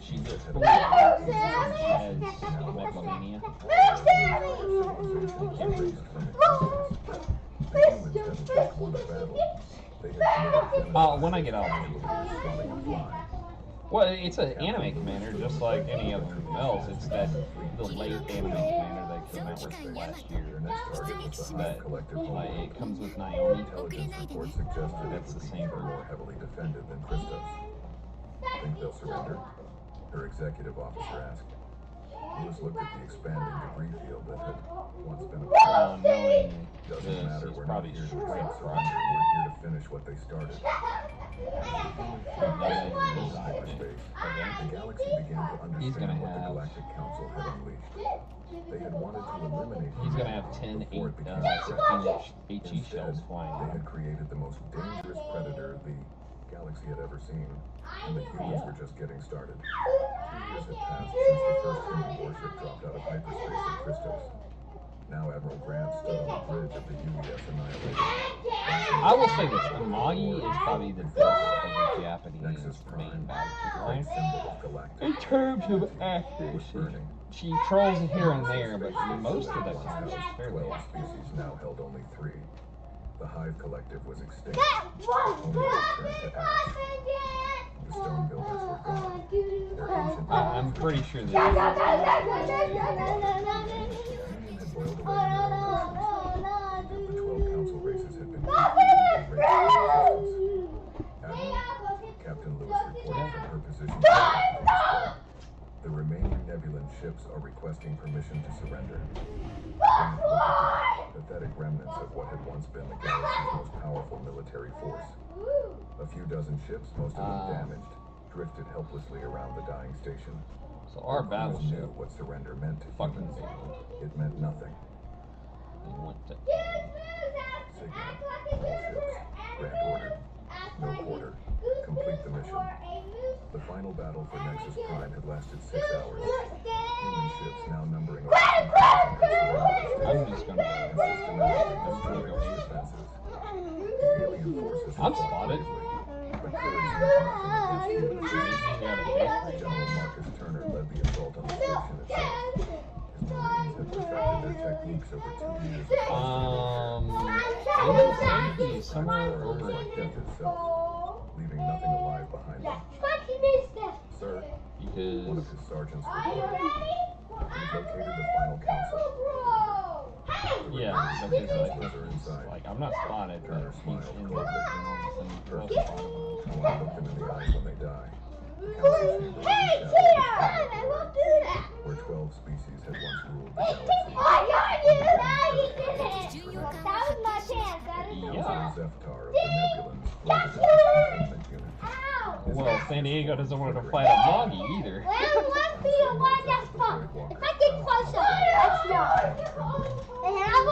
She Species just that fully have has megalomania. civilization is erased from existence. won a battle, they had committed genocide when I get out. by swatting a fly. Well, it's an anime commander, just like any other else. It's that the late anime commander that came out with last year. Their next target was the But Hive Collective like, homeworld. it comes with Naomi. Intelligence reports suggested That's it the would be same even bird. more heavily defended than Christos. Think they'll surrender? Her executive officer asked. Lewis looked at the expanding debris field that had once been a Knowing Doesn't this, matter, he's we're not probably here to straight accept from surrender, we're here to finish what they started. hyperspace. The galaxy began to He's understand gonna what the have- Galactic Council had unleashed. They had wanted to eliminate He's gonna have humanity 10 before it became 16-inch HE Instead, shells they flying. had created the most dangerous predator the galaxy had ever seen, and the humans were just getting started. 2 years had passed since the first human warship dropped out of hyperspace at Christos. Now Admiral Grant stood on the bridge of the UES Annihilator. I will say this, Amagi is probably the best of the Japanese Nexus main Prime, battlefield great line. symbol of galactic In terms of was accuracy, burning. she trolls here and there, but Space most of the once time she's housed fairly 12 accurate. species now held only 3. The Hive Collective was extinct. Only returned to ash. The stone builders were gone. Their ancient I'm buildings pretty were sure The that Union had boiled away in their own oceans. The 12 council races had been completely erased from existence. Admiral, Captain Lewis reported from her position. The remaining Nebulan ships are requesting permission to surrender. Grant looked at the pathetic remnants of what had once been the galaxy's most powerful military force. A few dozen ships, most of them damaged, drifted helplessly around the dying station. so our The crews knew battleship what surrender meant to fucking humans. failed. It meant nothing. And went to Signal, all ships, Grant ordered. No quarter. Complete the mission. The final battle for Nexus Prime had lasted 6 hours. Human ships, now numbering over 2,000, had surrendered I'm the just station gonna and go. systematically I'm gonna destroyed go its east. defenses. The alien forces had I'm fought spotted. bravely, but courage meant nothing against human forces. Yeah, the base. General Marcus Turner led the assault on the station itself. His Marines had perfected their techniques over 2 years of Maybe somewhere Horrors over like here. death itself, leaving nothing alive behind them. Sir, one Because of his sergeants reported. He located the final council. The yeah, remaining because councilors are inside. like I'm not spotted, but Turner he's smiled in coldly. there. And all of a sudden, First, well, I spotted him. want to look them in the eyes when they die. The council chamber was a shadow of the planet, where 12 species had once ruled the galaxy. Yeah. Counselor Zeftar of the Nebulans floated into the containment unit. Well, San Diego doesn't want to fight a Moggy either. Counselor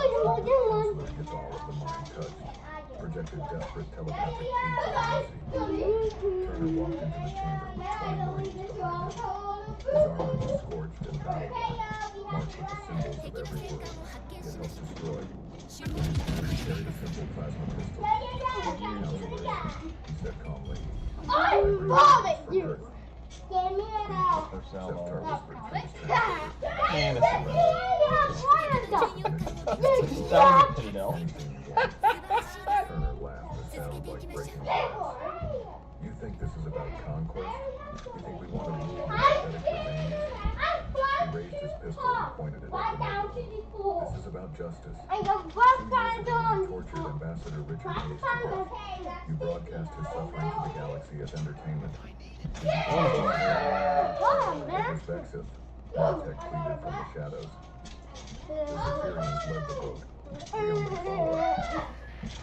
gets all of the mind touched, projected desperate telepathic pleas for mercy. Turner walked into the chamber with 20 Marines behind him. His armor was scorched and battle-worn, marked with the symbols of every world he had helped destroy. In his hand he carried a simple plasma pistol. Counselor, he said calmly, I bring messages from Earth. Herself. Zeftar whispered through his translator. And it's a Anything paid you off. want. Turner laughed. It sounded like breaking glass. You think this is about conquest? You think we want to rule the pathetic remains? He raised his pistol and pointed it at the Nebula. This is about justice. 2 years ago, you tortured Ambassador Richard Hayes to death. You broadcast his suffering to the galaxy as entertainment. It was Vexith. Martek pleaded from the shadows. The Zephyrians led the vote. We only followed.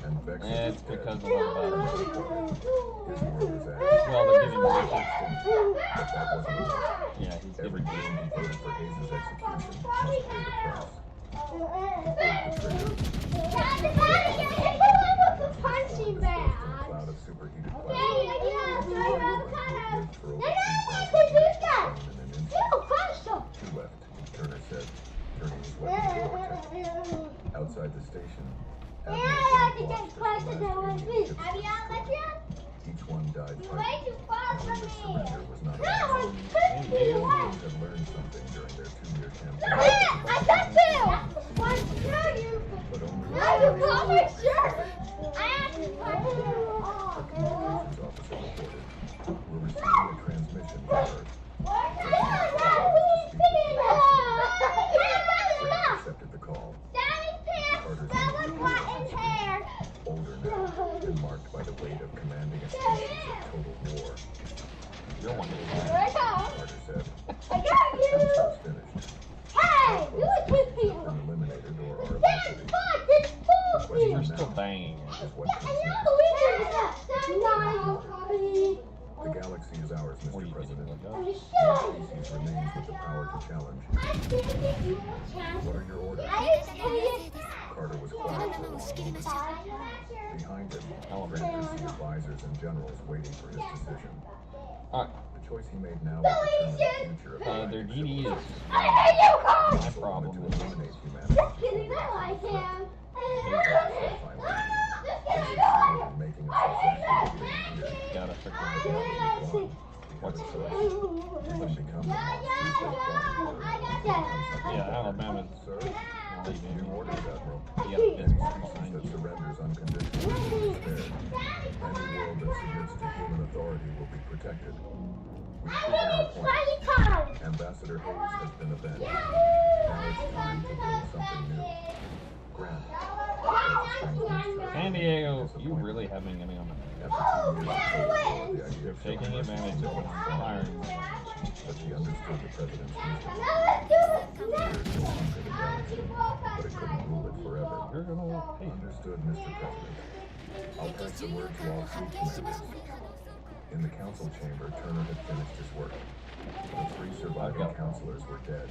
And Vexith It's is dead. because of our battle. His world is ashes. Well, they're giving But that wasn't enough. yeah, he's Every giving person who voted for Hayes' execution must pay the price. He pulled the trigger. Punching A bag. cloud of superheated Daddy, plasma. I can't Who throw had it lived for over Daddy, 3,000 I want to do years that. in an instant. You crushed them. 2 left, Turner said, turning his weapon to Vortex. Outside the station, Admiral Grant watched as the last alien ships destroyed. Each one died fighting. Knowing that surrender was not an option. Humans had learned something during their 2-year campaign. I got two. One, two. But only I will call my shirt. I still banging it. Is what comes next. The galaxy is ours, What are Mr. you President. gonna Your look species remains with the power to challenge. What are your orders? Carter was quiet for a long moment. Behind him, Grant could see advisors and generals waiting for his decision. Alright, The choice he made now will determine the future of their galactic DD is civilization. my Wanted problem to with this. eliminate humanity. They succeeded in making us exactly what they feared. Gotta But freaking now that we've won, we have What's a the choice. We can become the monsters they thought we were, or we can become something Yeah, better. Alabama. Sir, new orders, Admiral. You got a Any fist species behind that you. surrenders unconditionally will be spared. Any world that submits to human authority will be protected. We've proven our point. Ambassador Hayes has been avenged. Now it's time to build something new. Grant, San Diego, you really have been getting on the after 2 years of cold war, the idea You're of taking showing advantage of mercy an firing. but she understood the president's wisdom. Fear could conquer the galaxy, but it couldn't rule it forever. You're gonna pay. Understood, Mr. President. I'll pass the word to all fleet commanders. In the council chamber, Turner had finished his work. The 3 surviving counselors were dead,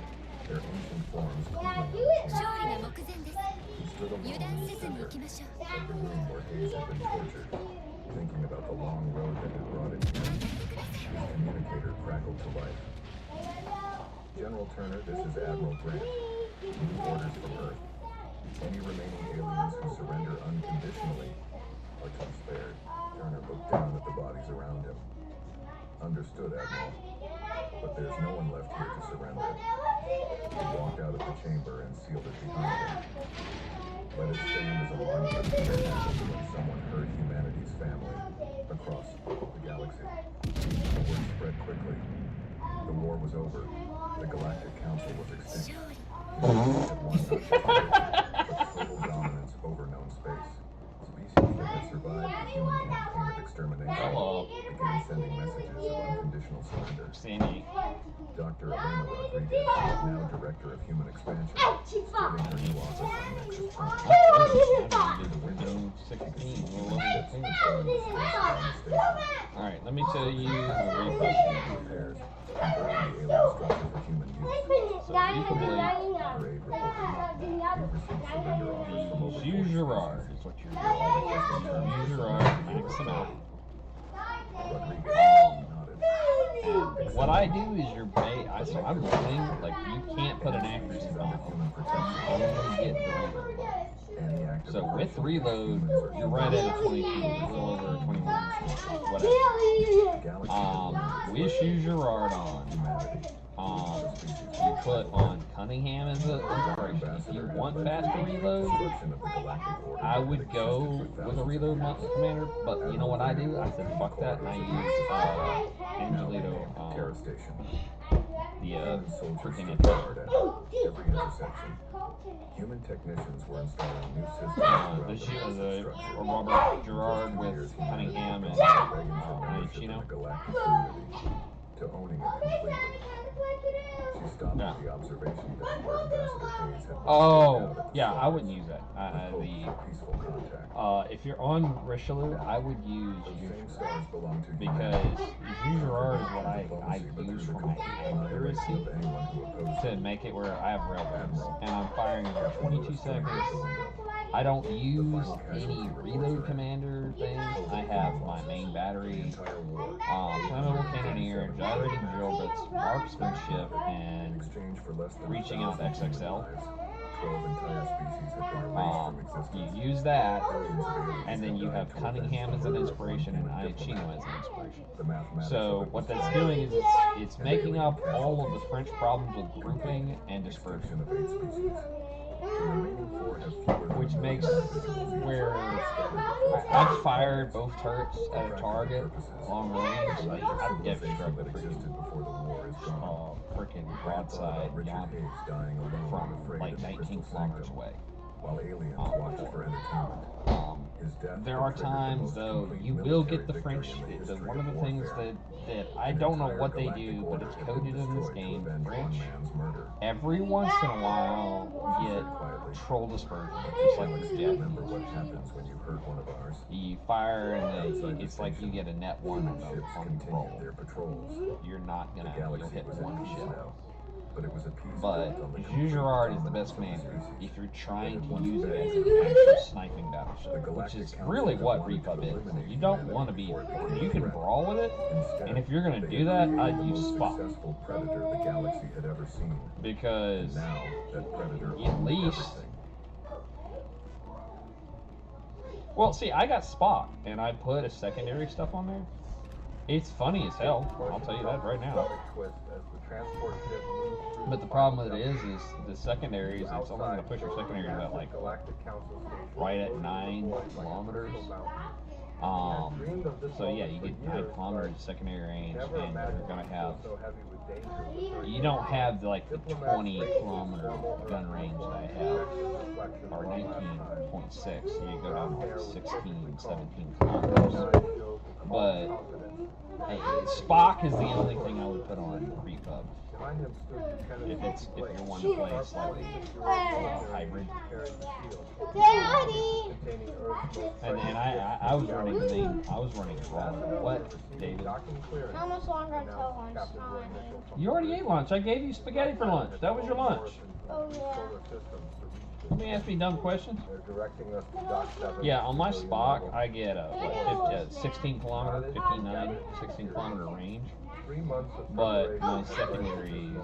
their ancient forms cooling on the 勝利 chamber の目前です floor. He stood alone 油断 in せ the ずに center 行きましょう of the room where Hayes had been tortured, thinking about the long road that had brought him here. His communicator crackled to life. General Turner, this is Admiral Grant. New orders from Earth. Any remaining aliens who surrender unconditionally are to be spared. Turner looked down at the bodies around him. Understood, Admiral. But there's no one left here to surrender. He walked out of the chamber and sealed it behind him. Let it stand as a monument to what happened when someone hurt humanity's family across the galaxy. The word spread quickly. The war was over. The Galactic Council was extinct. 勝利 Humans had won not just victory, but total dominance over known space. Species that had survived the human campaign of extermination began sending messages of unconditional surrender. Sandy. Dr. Elena Rodriguez, now Director of Human Expansion, starting her new office on Nexus Prime. The window, she could see human ships patrolling the space around the station. Alright, let me tell you the repercussions. Repairs, converting the alien structure for human use. So, reasonably, Her aide reported, we've received surrender offers from over 40 Hugh Gerard species. is what you're doing. Hugh Gerard, max them out. Rodriguez nodded. And what I do is your bait. So I'm rolling, like, you can't put an accuracy Species on under it. human protection. Only get the reload ball. Any act of So with aggression reload, against humans or you're right at a 22, a little over 21, whatever. Galaxy We issue Gerard on. humanity. You put on Cunningham as a inspiration. If you want faster reload, Destruction of the Galactic Order I that would had go existed for with a thousands of reload years. commander, but you know what I do? I said fuck that, and I use Now Angelito, renamed Terra Station. the Human soldiers freaking stood guard at every intersection. Human technicians were installing new systems throughout this the year, massive the structure. Robert Gerard For with years, humanity Cunningham and had gone from begging for membership in Chino. the galactic community to owning it completely. She stopped at the observation deck where Ambassador Hayes had been Oh, out at the yeah, I stars wouldn't use that. with hope for peaceful contact. If you're on Richelieu, I would use Those Hugh same Gerard. stars belong to Because humanity. Hugh Gerard is what I Diplomacy, but use through for the my complete annihilation accuracy of anyone who opposed to it. make it where I have railguns. Admiral. And I'm firing in Captain 22 Lewis joined her at seconds. the window. I don't use final any casualty reports reload are in. commander things. I have my main The battery, entire war. flammable cannoneer, gyrating drill bits, marksmanship, In and exchange for less than reaching out 1,000 XXL. human lives, 12 entire species have been erased from you existence. use that, Billions of aliens and then have you died have to avenge Cunningham the as an murder of inspiration one and human Chino diplomat. as an inspiration. The mathematics So of it what was that's flawed. doing is it's making up all of the French problems with grouping and dispersion, Extinction of 8 species. The remaining 4 have fewer than which a million makes individuals each. where Scattered across I've fired both turrets at a target, long the range. collective I've dev civilization struck the that existed freaking before the war is gone. freaking Grant thought broadside about Richard yonder Hayes dying alone and from afraid like in the 19 Crystal kilometers Sanctum. away. while aliens watched for entertainment. His death There are triggered the times, most though, complete you will military get the victory French. in the history One of of the things warfare. that I An don't know entire what they galactic do, but order it's had been coded in this destroyed to game, avenge French. one man's murder. Every once in a while, you get troll dispersion, just like Galaxy, Jeff. remember what happens when you hurt one of ours? You fire and Outside the it's like you station, get a net one human ships on continued roll. their patrols. You're not The gonna, you'll galaxy hit was at one peace shell. now, but it was a peace But built on the Jules complete Gerard is the dominance best of the commander species. if you're trying It to had use once it as been. an actual sniping The battleship, which Galactic is Council really had what wanted to Repub is. eliminate You don't humanity want to be, before it became you a can threat. brawl with it, Instead, and if you're gonna they do had that, created I'd the use most Spock. successful predator the galaxy had ever seen. Because And now that predator at owned least, everything. well, see, I got Spock, and I put a secondary stuff on there. It's funny as hell, I'll tell you that right now. But the problem with it is the secondaries, it's only going to push your secondary about like right at 9 kilometers. So yeah, you get 9 kilometers of secondary range, and you're going to have, you don't have like the 20 kilometer gun range that I have, or 19.6, so you go down to like 16, 17 kilometers. But hey, Spock is the only thing I would put on Repub. If you're one to play slightly hybrid. And I was running the main, I was running what, David? How much longer until lunchtime? You already ate lunch. I gave you spaghetti for lunch. That was your lunch. Oh yeah. Let me ask me dumb questions. They're directing us to Dock 7. Yeah, on my Spock, I get a 16 kilometer, 16 kilometer range. 3 months of But my preparation secondaries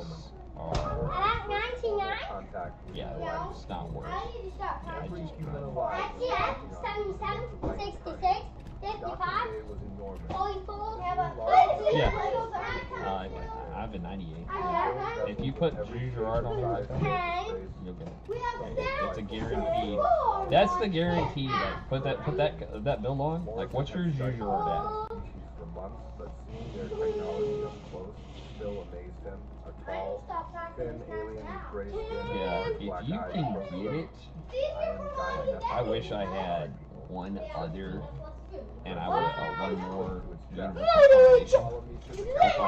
are, At 99? contact with yeah, the it's not worth it. Yeah, I Every just human run. alive was Yeah, counting on 77, the 66, Docking 55, Bay was enormous. 44, Yeah. I have a 98. If you put Jules Gerard on it like that, you'll get it. It's a guarantee. That's the guarantee. Like, put that build on. Like, what's your Jules Gerard at? Species for months, but seeing their technology up close still amazed him. A tall, thin alien with gray skin Yeah, and black if you eyes can from get it, iron giant. I wish I had one other, and I would one more universal combination. Follow me to the If I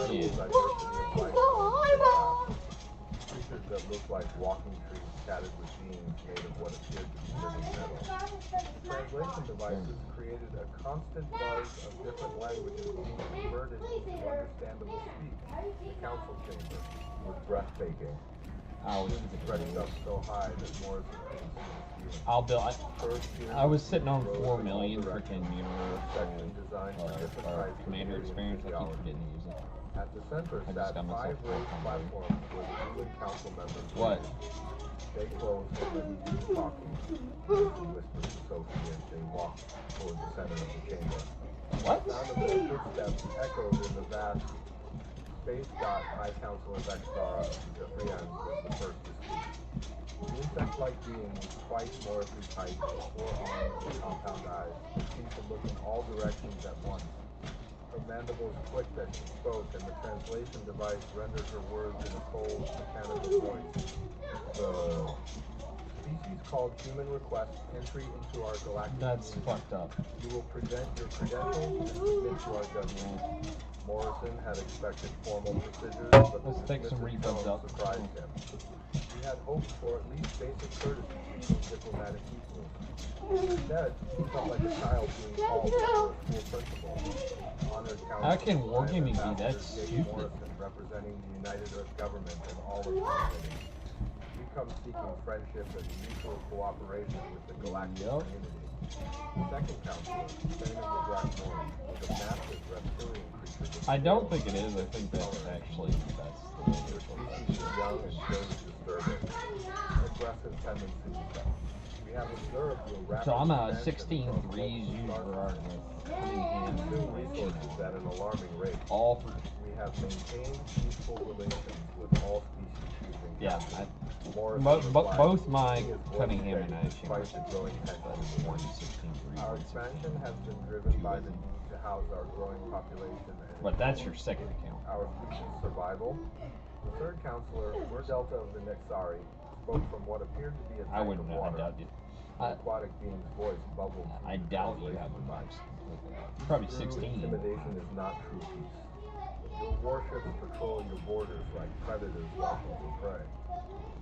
did, actually, creatures that look like walking trees scattered with beings made of what appeared to be living metal. Translation devices created a constant buzz of different languages being converted into understandable speech. The council chamber was breathtaking. I was Stretched up so high that Morrison couldn't see the ceiling. I'll build. First, I was sitting on rows 4 in million all freaking directions. Section universal designed for different types of commander alien experience. I keep physiology. forgetting to use it. At the center I just sat got myself 5 raised on platforms where the UN council members What? They closed so that he could be talking. He whispered to Sophie as they walked toward the center of the chamber. What? The sound of their footsteps echoed in the vast space. High Councilor Vextara Jeffrian was the first to speak. The insect-like being was twice Morris's height, 4 arms and compound eyes. She seemed to look in all directions at once. Her mandibles clicked as she spoke, and the translation device rendered her words in a cold, mechanical voice. The species called human requests entry into our galactic That's community. fucked up. You will present your credentials and submit to our judgment. Morrison had expected formal procedures, but Let's the take some dismissive repubs tone up. surprised him. He had hoped for at least basic courtesy between diplomatic equals. Instead, he felt like a child being called before a school principal. Honored How can Council wargaming be Ambassador that Jake stupid? Morrison, representing the United Earth government and all of humanity. We come seeking friendship and mutual cooperation with the galactic Yup. community. The second counselor, Thane of the Black Morn, was a massive reptilian creature. with I don't scales think it is. I think that's actually that's the Their species is young and shows disturbing, aggressive tendencies. We have observed your rapid So I'm a expansion 16 from threes local user stars with to Cunningham consume and resources at an alarming rate. all for We have maintained peaceful relations with all species using yeah. Morrison replied, Both my "He is voice Cunningham and steady I despite the growing tension in the one world. 16 3. Our expansion has been driven by the need to house our growing population and But that's your second account. our species' survival. The third counselor, Murdelta of the Nexari, spoke from what appeared to be a I tank wouldn't of know. I water. doubt it. The aquatic being's voice bubbled. I through the doubt you have translation the device. vibes. Probably True 16. intimidation is not true peace. Your warships patrol your borders like predators watching for prey.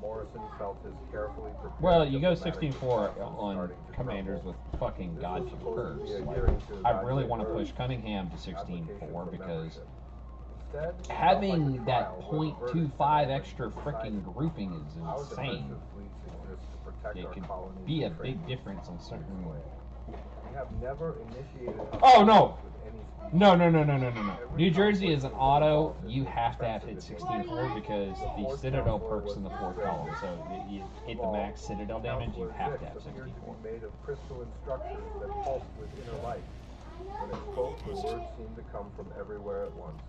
Morrison felt his carefully prepared. Well, you go diplomatic 16-4 responses on starting to commanders crumble. with fucking This God was supposed to be a curse. hearing to I really evaluate want to Earth. push Cunningham to Application 16-4 for because membership. Instead, it felt having like a that trial where the verdict .25 had extra been freaking decided. grouping is Our insane. defensive fleets exist to protect It our could colonies be a and big trade difference on certain. We have never initiated Oh, no. hostilities with any species. No. New Jersey is an auto. You have to have hit 16-4 because the Citadel perks in the fourth column. So you hit the max Citadel damage, you have to have Appeared to 64. be made of crystalline structures that pulsed with inner light. When it spoke, the words seemed to come from everywhere at once.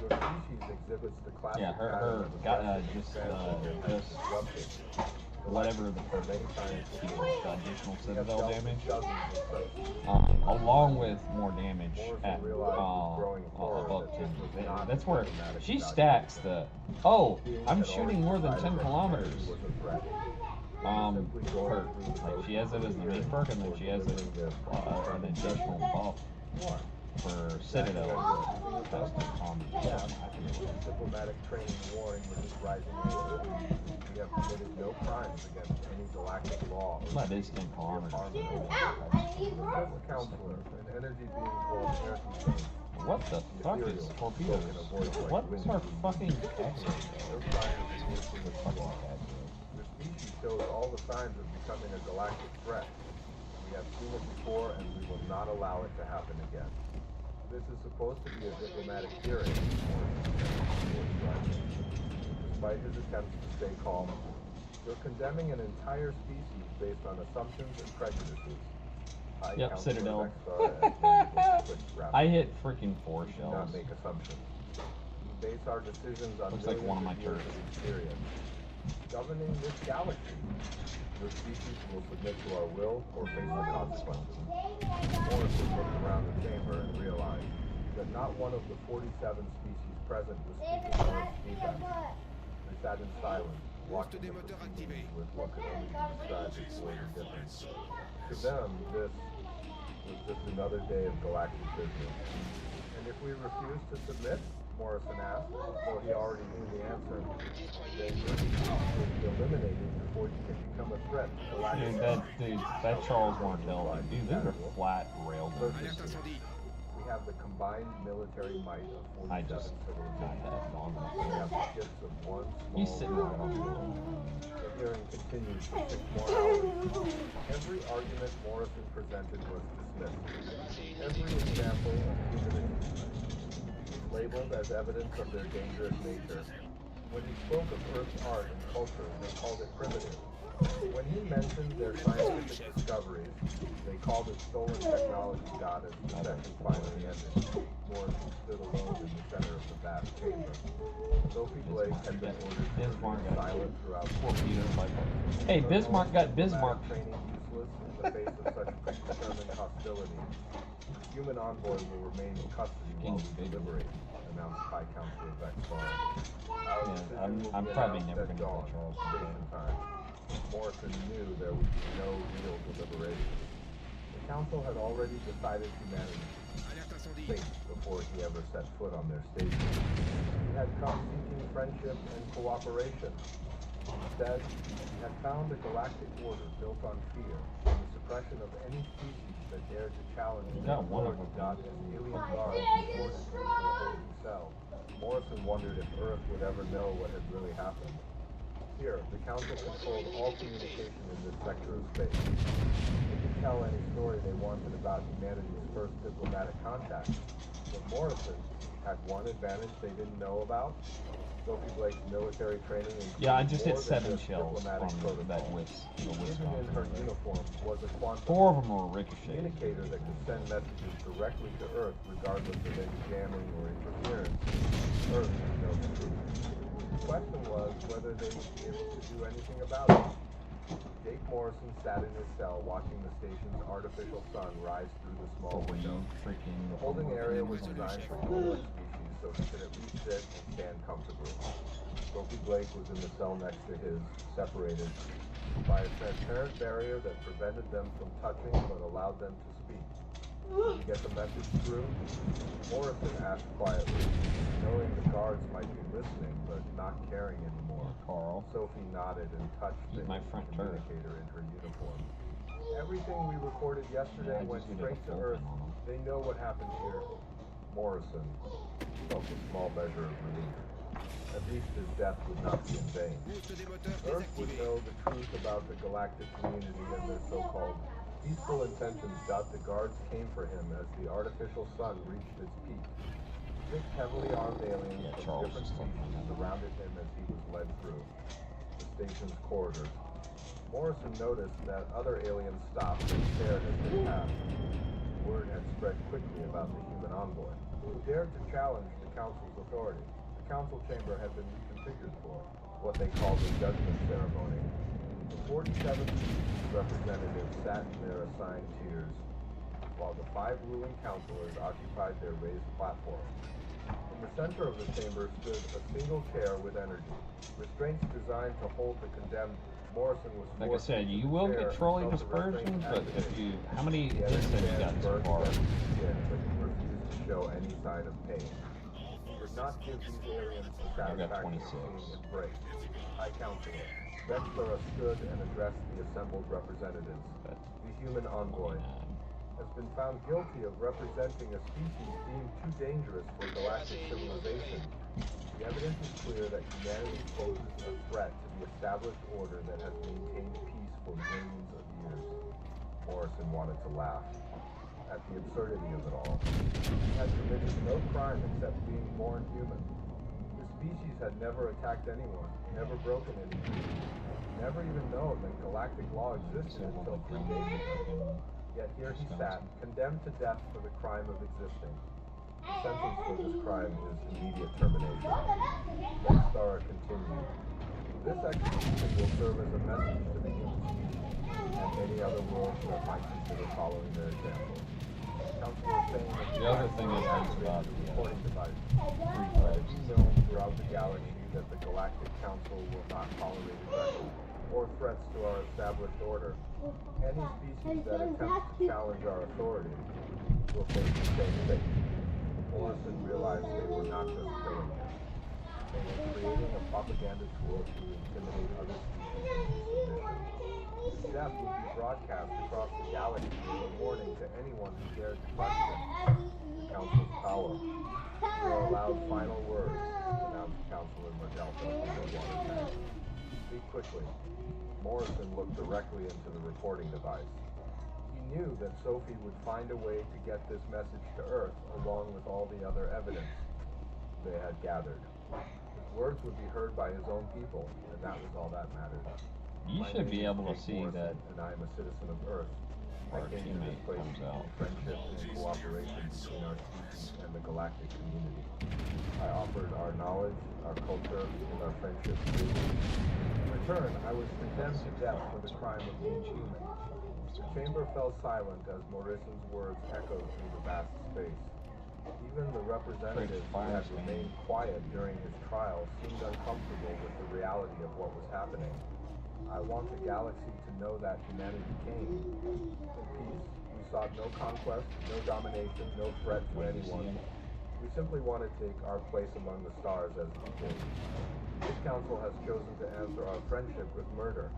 Your species exhibits the classic Yeah, her pattern of got aggressive just expansion and disruption. whatever the perk Many is, scientists the additional we have Citadel dealt with damage, dozens of such. along with more damage Morrison at realized with growing horror above that 10. this was not That's where diplomatic she evaluation. stacks the. Oh, Beings I'm had shooting already more than decided 10 that kilometers. humanity was a threat. Perk. Like she has it as the main perk, and then she has it an additional buff for Citadel. That's the common. Diplomatic training warring with this rising age. We have committed no crimes against any galactic law. That is 10 kilometers. Fifth counselor, an energy being called Airthon. What the fuck is torpedoes? What's our fucking vocabulary? Your science is working with flaw. Your species shows all the signs of becoming a galactic threat. We have seen it before, and we will not allow it to happen again. This is supposed to be a diplomatic hearing. Despite his attempts to stay calm, you're condemning an entire species based on assumptions and prejudices. Yep, Citadel. I I hit freaking 4 do shells. not make assumptions. We base our decisions on Looks like one of my millions years turrets. of experience. Governing this galaxy, your species will submit to our will or face the consequences. Morrison looked around the chamber and realized that not one of the 47 species present was speaking or feedback. They sat in silence, watching the proceedings with what could only be described as void indifference. To them, this was just another day of galactic business. And if we refuse to submit, Morrison asked, though he already knew the answer, then your species will be eliminated before you can become a threat to galactic That Charles Martel, dude, those are flat rail guns. We have the combined military might of 47 I just got civilizations. that on We have the ships of one small He's sitting right on the world. The hearing continued for 6 more hours. Every argument Morrison presented was dismissed. Every example of human was labeled as evidence of their dangerous nature. When he spoke of Earth's art and culture, they called it primitive. When he mentioned their scientific discoveries, they called it stolen technology. God, as the session finally ended, Morrison stood alone in the center of the vast chamber. Sophie Blake had been ordered to remain silent throughout the Torpedo by Hey, Bismarck got Bismarck. training useless in the face of such predetermined hostility. Human envoy will remain in custody while we deliberate, announced High Counselor Vexar. I'm probably never going to get Charles. Station time. Morrison knew there would be no real deliberation. The council had already decided humanity's fate before he ever set foot on their station. He had come seeking friendship and cooperation. Instead, he had found a galactic order built on fear and the suppression of any species that dared to challenge the got one of authority them. God and alien guards reported into a holding cell. Morrison wondered if Earth would ever know what had really happened. Here, the Council controlled all communication in this sector of space. They could tell any story they wanted about humanity's first diplomatic contact. But Morrison had one advantage they didn't know about. Sophie Blake's military training included Yeah, I just hit more 7 than just shells diplomatic from protocol. that whiz. Hidden in her uniform was a quantum 4 of them were ricocheted. communicator that could send messages directly to Earth regardless of any jamming or interference. Earth would know the truth. The question was whether they would be able to do anything about it. Jake Morrison sat in his cell watching the station's artificial sun rise through the small window. The holding area was designed for human species so he could at least sit and stand comfortably. Sophie Blake was in the cell next to his, separated by a transparent barrier that prevented them from touching but allowed them to speak. Did you get the message through? Morrison asked quietly, knowing the guards might be listening but not caring anymore. Carl. Sophie nodded and touched the communicator in her uniform. Everything we recorded yesterday went straight to Earth. They know what happened here. Morrison felt a small measure of relief. At least his death would not be in vain. Earth would know the truth about the galactic community and their so-called peaceful intentions. The guards came for him as the artificial sun reached its peak. 6 heavily armed aliens from different species surrounded him as he was led through the station's corridors. Morrison noticed that other aliens stopped and stared as they passed. Word had spread quickly about the human envoy, who dared to challenge the Council's authority. The Council chamber had been reconfigured for what they called the Judgment Ceremony. The 47 species representatives sat in their assigned tiers, while the 5 ruling councilors occupied their raised platforms. In the center of the chamber stood a single chair with energy. Restraints designed to hold the condemned. Morrison was like I said, you will get trolley dispersion, but if you, how many hits have you got so far? But he refused to show any sign of pain. He would not give these aliens the satisfaction of seeing it break. High Counselor, Vexthora stood and addressed the assembled representatives. The human envoy has been found guilty of representing a species deemed too dangerous for galactic civilization. The evidence is clear that humanity poses a threat to the established order that has maintained peace for millions of years. Morrison wanted to laugh at the absurdity of it all. He had committed no crime except being born human. The species had never attacked anyone, never broken anything, never even known that galactic law existed until 3 days ago. Yet here he sat, condemned to death for the crime of existing. The sentence for this crime is immediate termination. Vexthora continued. This execution will serve as a message to the human species and any other worlds that might consider following their example. Counselor saying that the other thing is about the recording device. replays. It is known throughout the galaxy that the Galactic Council will not tolerate aggression or threats to our established order. Any species that attempts to challenge our authority will face the same fate. Morrison realized they were not just killing him. They were creating a propaganda tool to intimidate other species into submission. His death would be broadcast across the galaxy as a warning to anyone who dared to question the Council's power. Your allowed final words, announced Counselor Merdelta from the water tank. Speak quickly. Morrison looked directly into the recording device. He knew that Sophie would find a way to get this message to Earth along with all the other evidence they had gathered. His words would be heard by his own people, and that was all that mattered. You should be able to see that and I am a citizen of Earth. our I came to this teammate place comes out. friendship and cooperation between our species and the galactic community. I offered our knowledge, our culture, and our friendship freely. In return, I was condemned to death for the crime of being human. The chamber fell silent as Morrison's words echoed through the vast space. Even the representatives who had remained quiet during his trial seemed uncomfortable with the reality of what was happening. I want the galaxy to know that humanity came in peace. We sought no conquest, no domination, no threat to anyone. We simply want to take our place among the stars as equals. This council has chosen to answer our friendship with murder.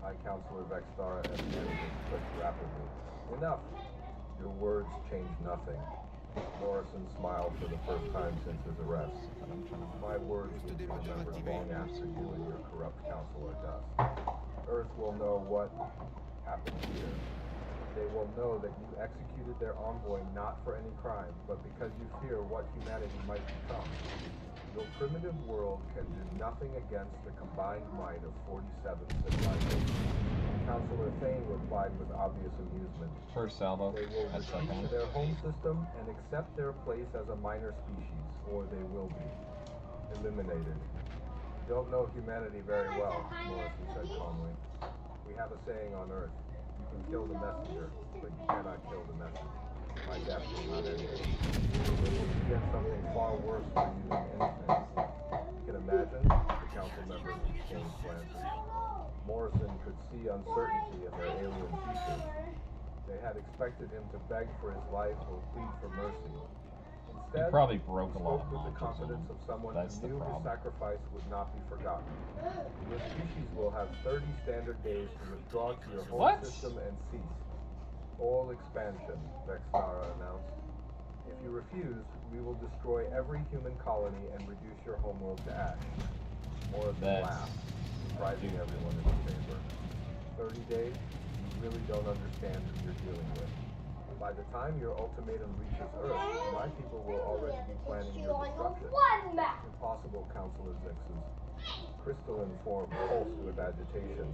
High Counselor Vexthora and managers clicked rapidly. Enough! Your words change nothing. Morrison smiled for the first time since his arrest. My words will be remembered long after you and your corrupt council are dust. Earth will know what happened here. They will know that you executed their envoy not for any crime, but because you fear what humanity might become. Your primitive world can do nothing against the combined might of 47 civilizations. Counselor Thane replied with obvious amusement. First salvo, They will that's retreat second. to their home system and accept their place as a minor species, or they will be eliminated. You don't know humanity very well, Morrison said calmly. We have a saying on Earth, you can kill the messenger, but you cannot kill the message. My death will not end it. This is again something far worse for you than anything. You can imagine the council members exchanged glances. Morrison could see uncertainty in their alien features. They had expected him to beg for his life or plead for mercy. He Instead, probably broke a he lot spoke of with the notches in confidence him. of someone That's who the knew his problem. sacrifice would not be forgotten. Your species will have 30 standard days to withdraw to your home What? system and cease all expansion, Vextara announced. If you refuse, we will destroy every human colony and reduce your homeworld to ash. Morrison laughed, surprising everyone in the chamber. 30 days? You really don't understand who you're dealing with. By the time your ultimatum reaches Earth, my people will already be planning your destruction. Impossible, Counselor Zixus. Crystalline form pulsed with agitation.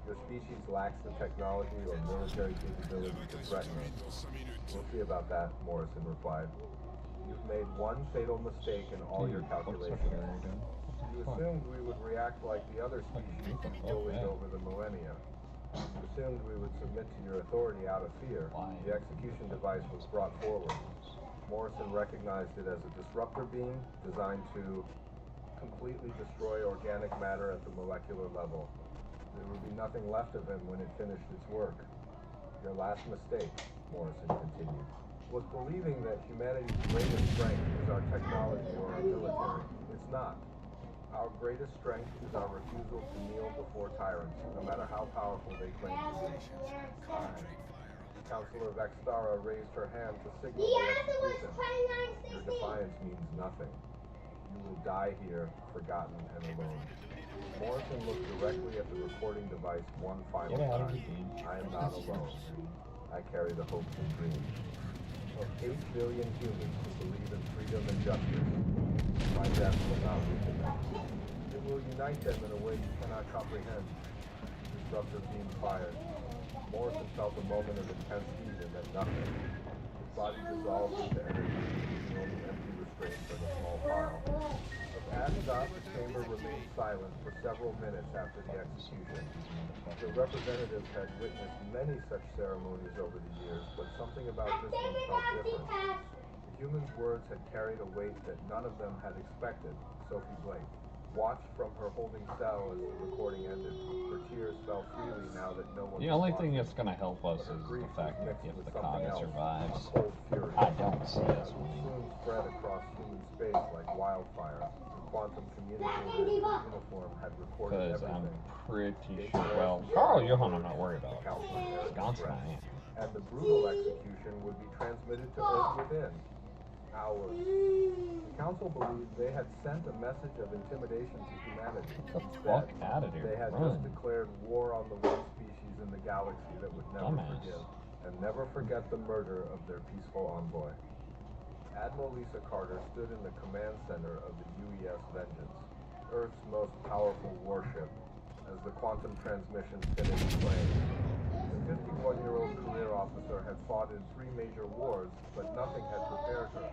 Your species lacks the technology or military capability to threaten us. We'll see about that, Morrison replied. You've made one fatal mistake in all your calculations. You assumed we would react like the other species you bullied over the millennia. You assumed we would submit to your authority out of fear. The execution device was brought forward. Morrison recognized it as a disruptor beam designed to completely destroy organic matter at the molecular level. There would be nothing left of him when it finished its work. Your last mistake, Morrison continued, was believing that humanity's greatest strength is our technology or our military. It's not. Our greatest strength is our refusal to kneel before tyrants, no matter how powerful they claim to be. Counselor Vextara raised her hand to signal the execution. Your defiance means nothing. You will die here, forgotten and alone. Morrison looked directly at the recording device one final time. I am not alone. I carry the hopes and dreams of 8 billion humans who believe in freedom and justice. My death will not weaken them. It will unite them in a way you cannot comprehend. Disruptor beam fired. Morrison felt a moment of intense heat and then nothing. His body dissolved into energy, leaving only empty restraints and a small pile. Of ash dust, the chamber remained silent for several minutes after the execution. The representatives had witnessed many such ceremonies over the years, but something about this one felt different. The human's words had carried a weight that none of them had expected. Sophie Blake watched from her holding cell as the recording ended. Her tears fell freely now that no one The only thing that's going to help us is the fact that if the Kaga survives, I don't see us winning. Soon spread across human space like wildfire. The quantum communicator in uniform had recorded Because I'm everything. pretty sure, well, Carl Johan I'm not worried about. Wisconsin I am. And the brutal execution would be transmitted to Earth within hours. The council believed they had sent a message of intimidation to humanity. Get the fuck out of here. They had just declared war on the one species in the galaxy that would never forgive and never forget the murder of their peaceful envoy. Admiral Lisa Carter stood in the command center of the UES Vengeance, Earth's most powerful warship, as the quantum transmission finished playing. The 51-year-old career officer had fought in 3 major wars, but nothing had prepared her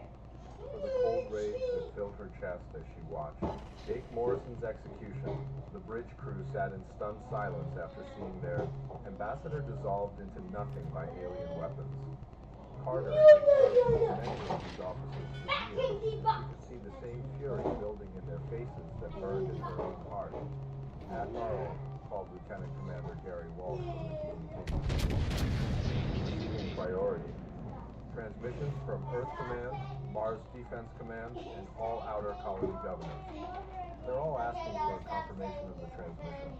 for the cold rage that filled her chest as she watched. Jake Morrison's execution, the bridge crew sat in stunned silence after seeing their ambassador dissolved into nothing by alien weapons. Carter had served many of these officers for years, and she could see the same fury building in their faces that burned in her own heart. Admiral, called Lieutenant Commander Gary Walsh from the communications. Priority. Transmissions from Earth Command, Mars Defense Command, and all outer colony governors. They're all asking for a confirmation of the transmission.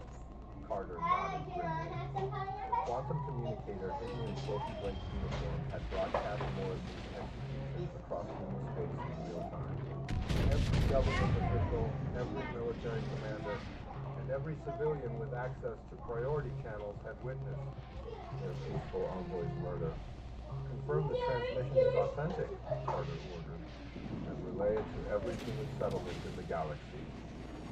Carter nodded grimly. The quantum communicator hidden in Sophie Blake's uniform had broadcast Morrison's executions across human space in real time. Every government official, every military commander, and every civilian with access to priority channels had witnessed their peaceful envoy's murder. Confirm the transmission is authentic, Carter ordered, and relay it to every human settlement in the galaxy.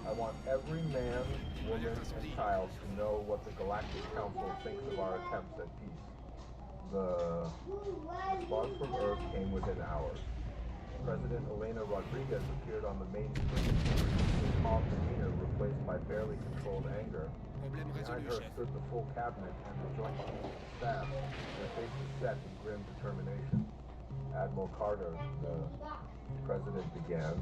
I want every man, woman, and child to know what the Galactic Council thinks of our attempts at peace. The response from Earth came within hours. President Elena Rodriguez appeared on the main screen. Her calm demeanor replaced my barely controlled anger. Problème Behind résolu, her chef. stood the full cabinet and the joint chiefs of staff, their faces set in grim determination. Admiral Carter, the president began,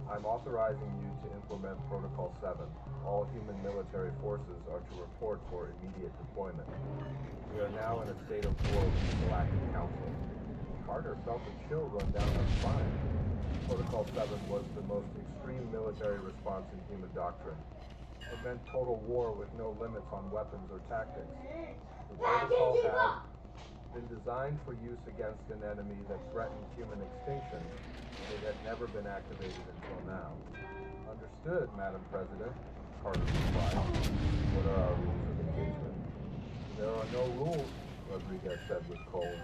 I'm authorizing you to implement Protocol 7. All human military forces are to report for immediate deployment. We are now in a state of war with the Galactic Council. Carter felt a chill run down her spine. Protocol 7 was the most extreme military response in human doctrine. It meant total war with no limits on weapons or tactics. The protocol had been designed for use against an enemy that threatened human extinction, and it had never been activated until now. Understood, Madam President, Carter replied. What are our rules of engagement? There are no rules, Rodriguez said with cold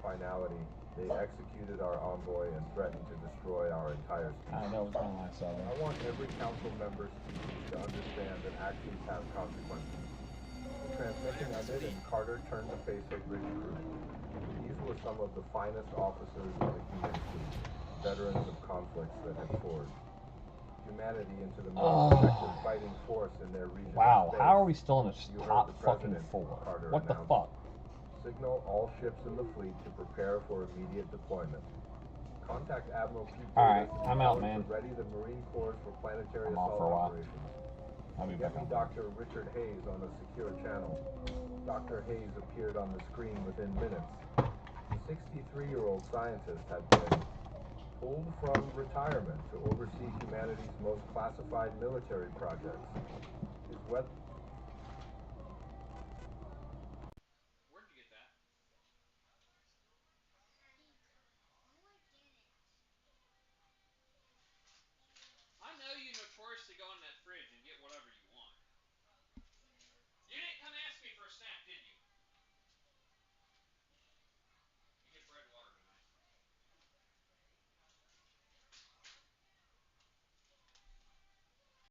finality. They executed our envoy and threatened to destroy our entire species. I know it's kind of like so. I want every council member species to understand that actions have consequences. The transmission ended and Carter turned to face her bridge crew. These were some of the finest officers of the human fleet, veterans of conflicts that had forged humanity into the most effective fighting force in their region. Wow, of space. how are we still in a You heard top the fucking president, 4? Carter What the announced. fuck? Signal all ships in the fleet to prepare for immediate deployment. Contact Admiral Pete Alright, Davis I'm and out, tell him man. to ready the Marine Corps for planetary I'm off assault for a while. operations. I'll be Get back me on. Dr. Richard Hayes on a secure channel. Dr. Hayes appeared on the screen within minutes. The 63-year-old scientist had been pulled from retirement to oversee humanity's most classified military projects. His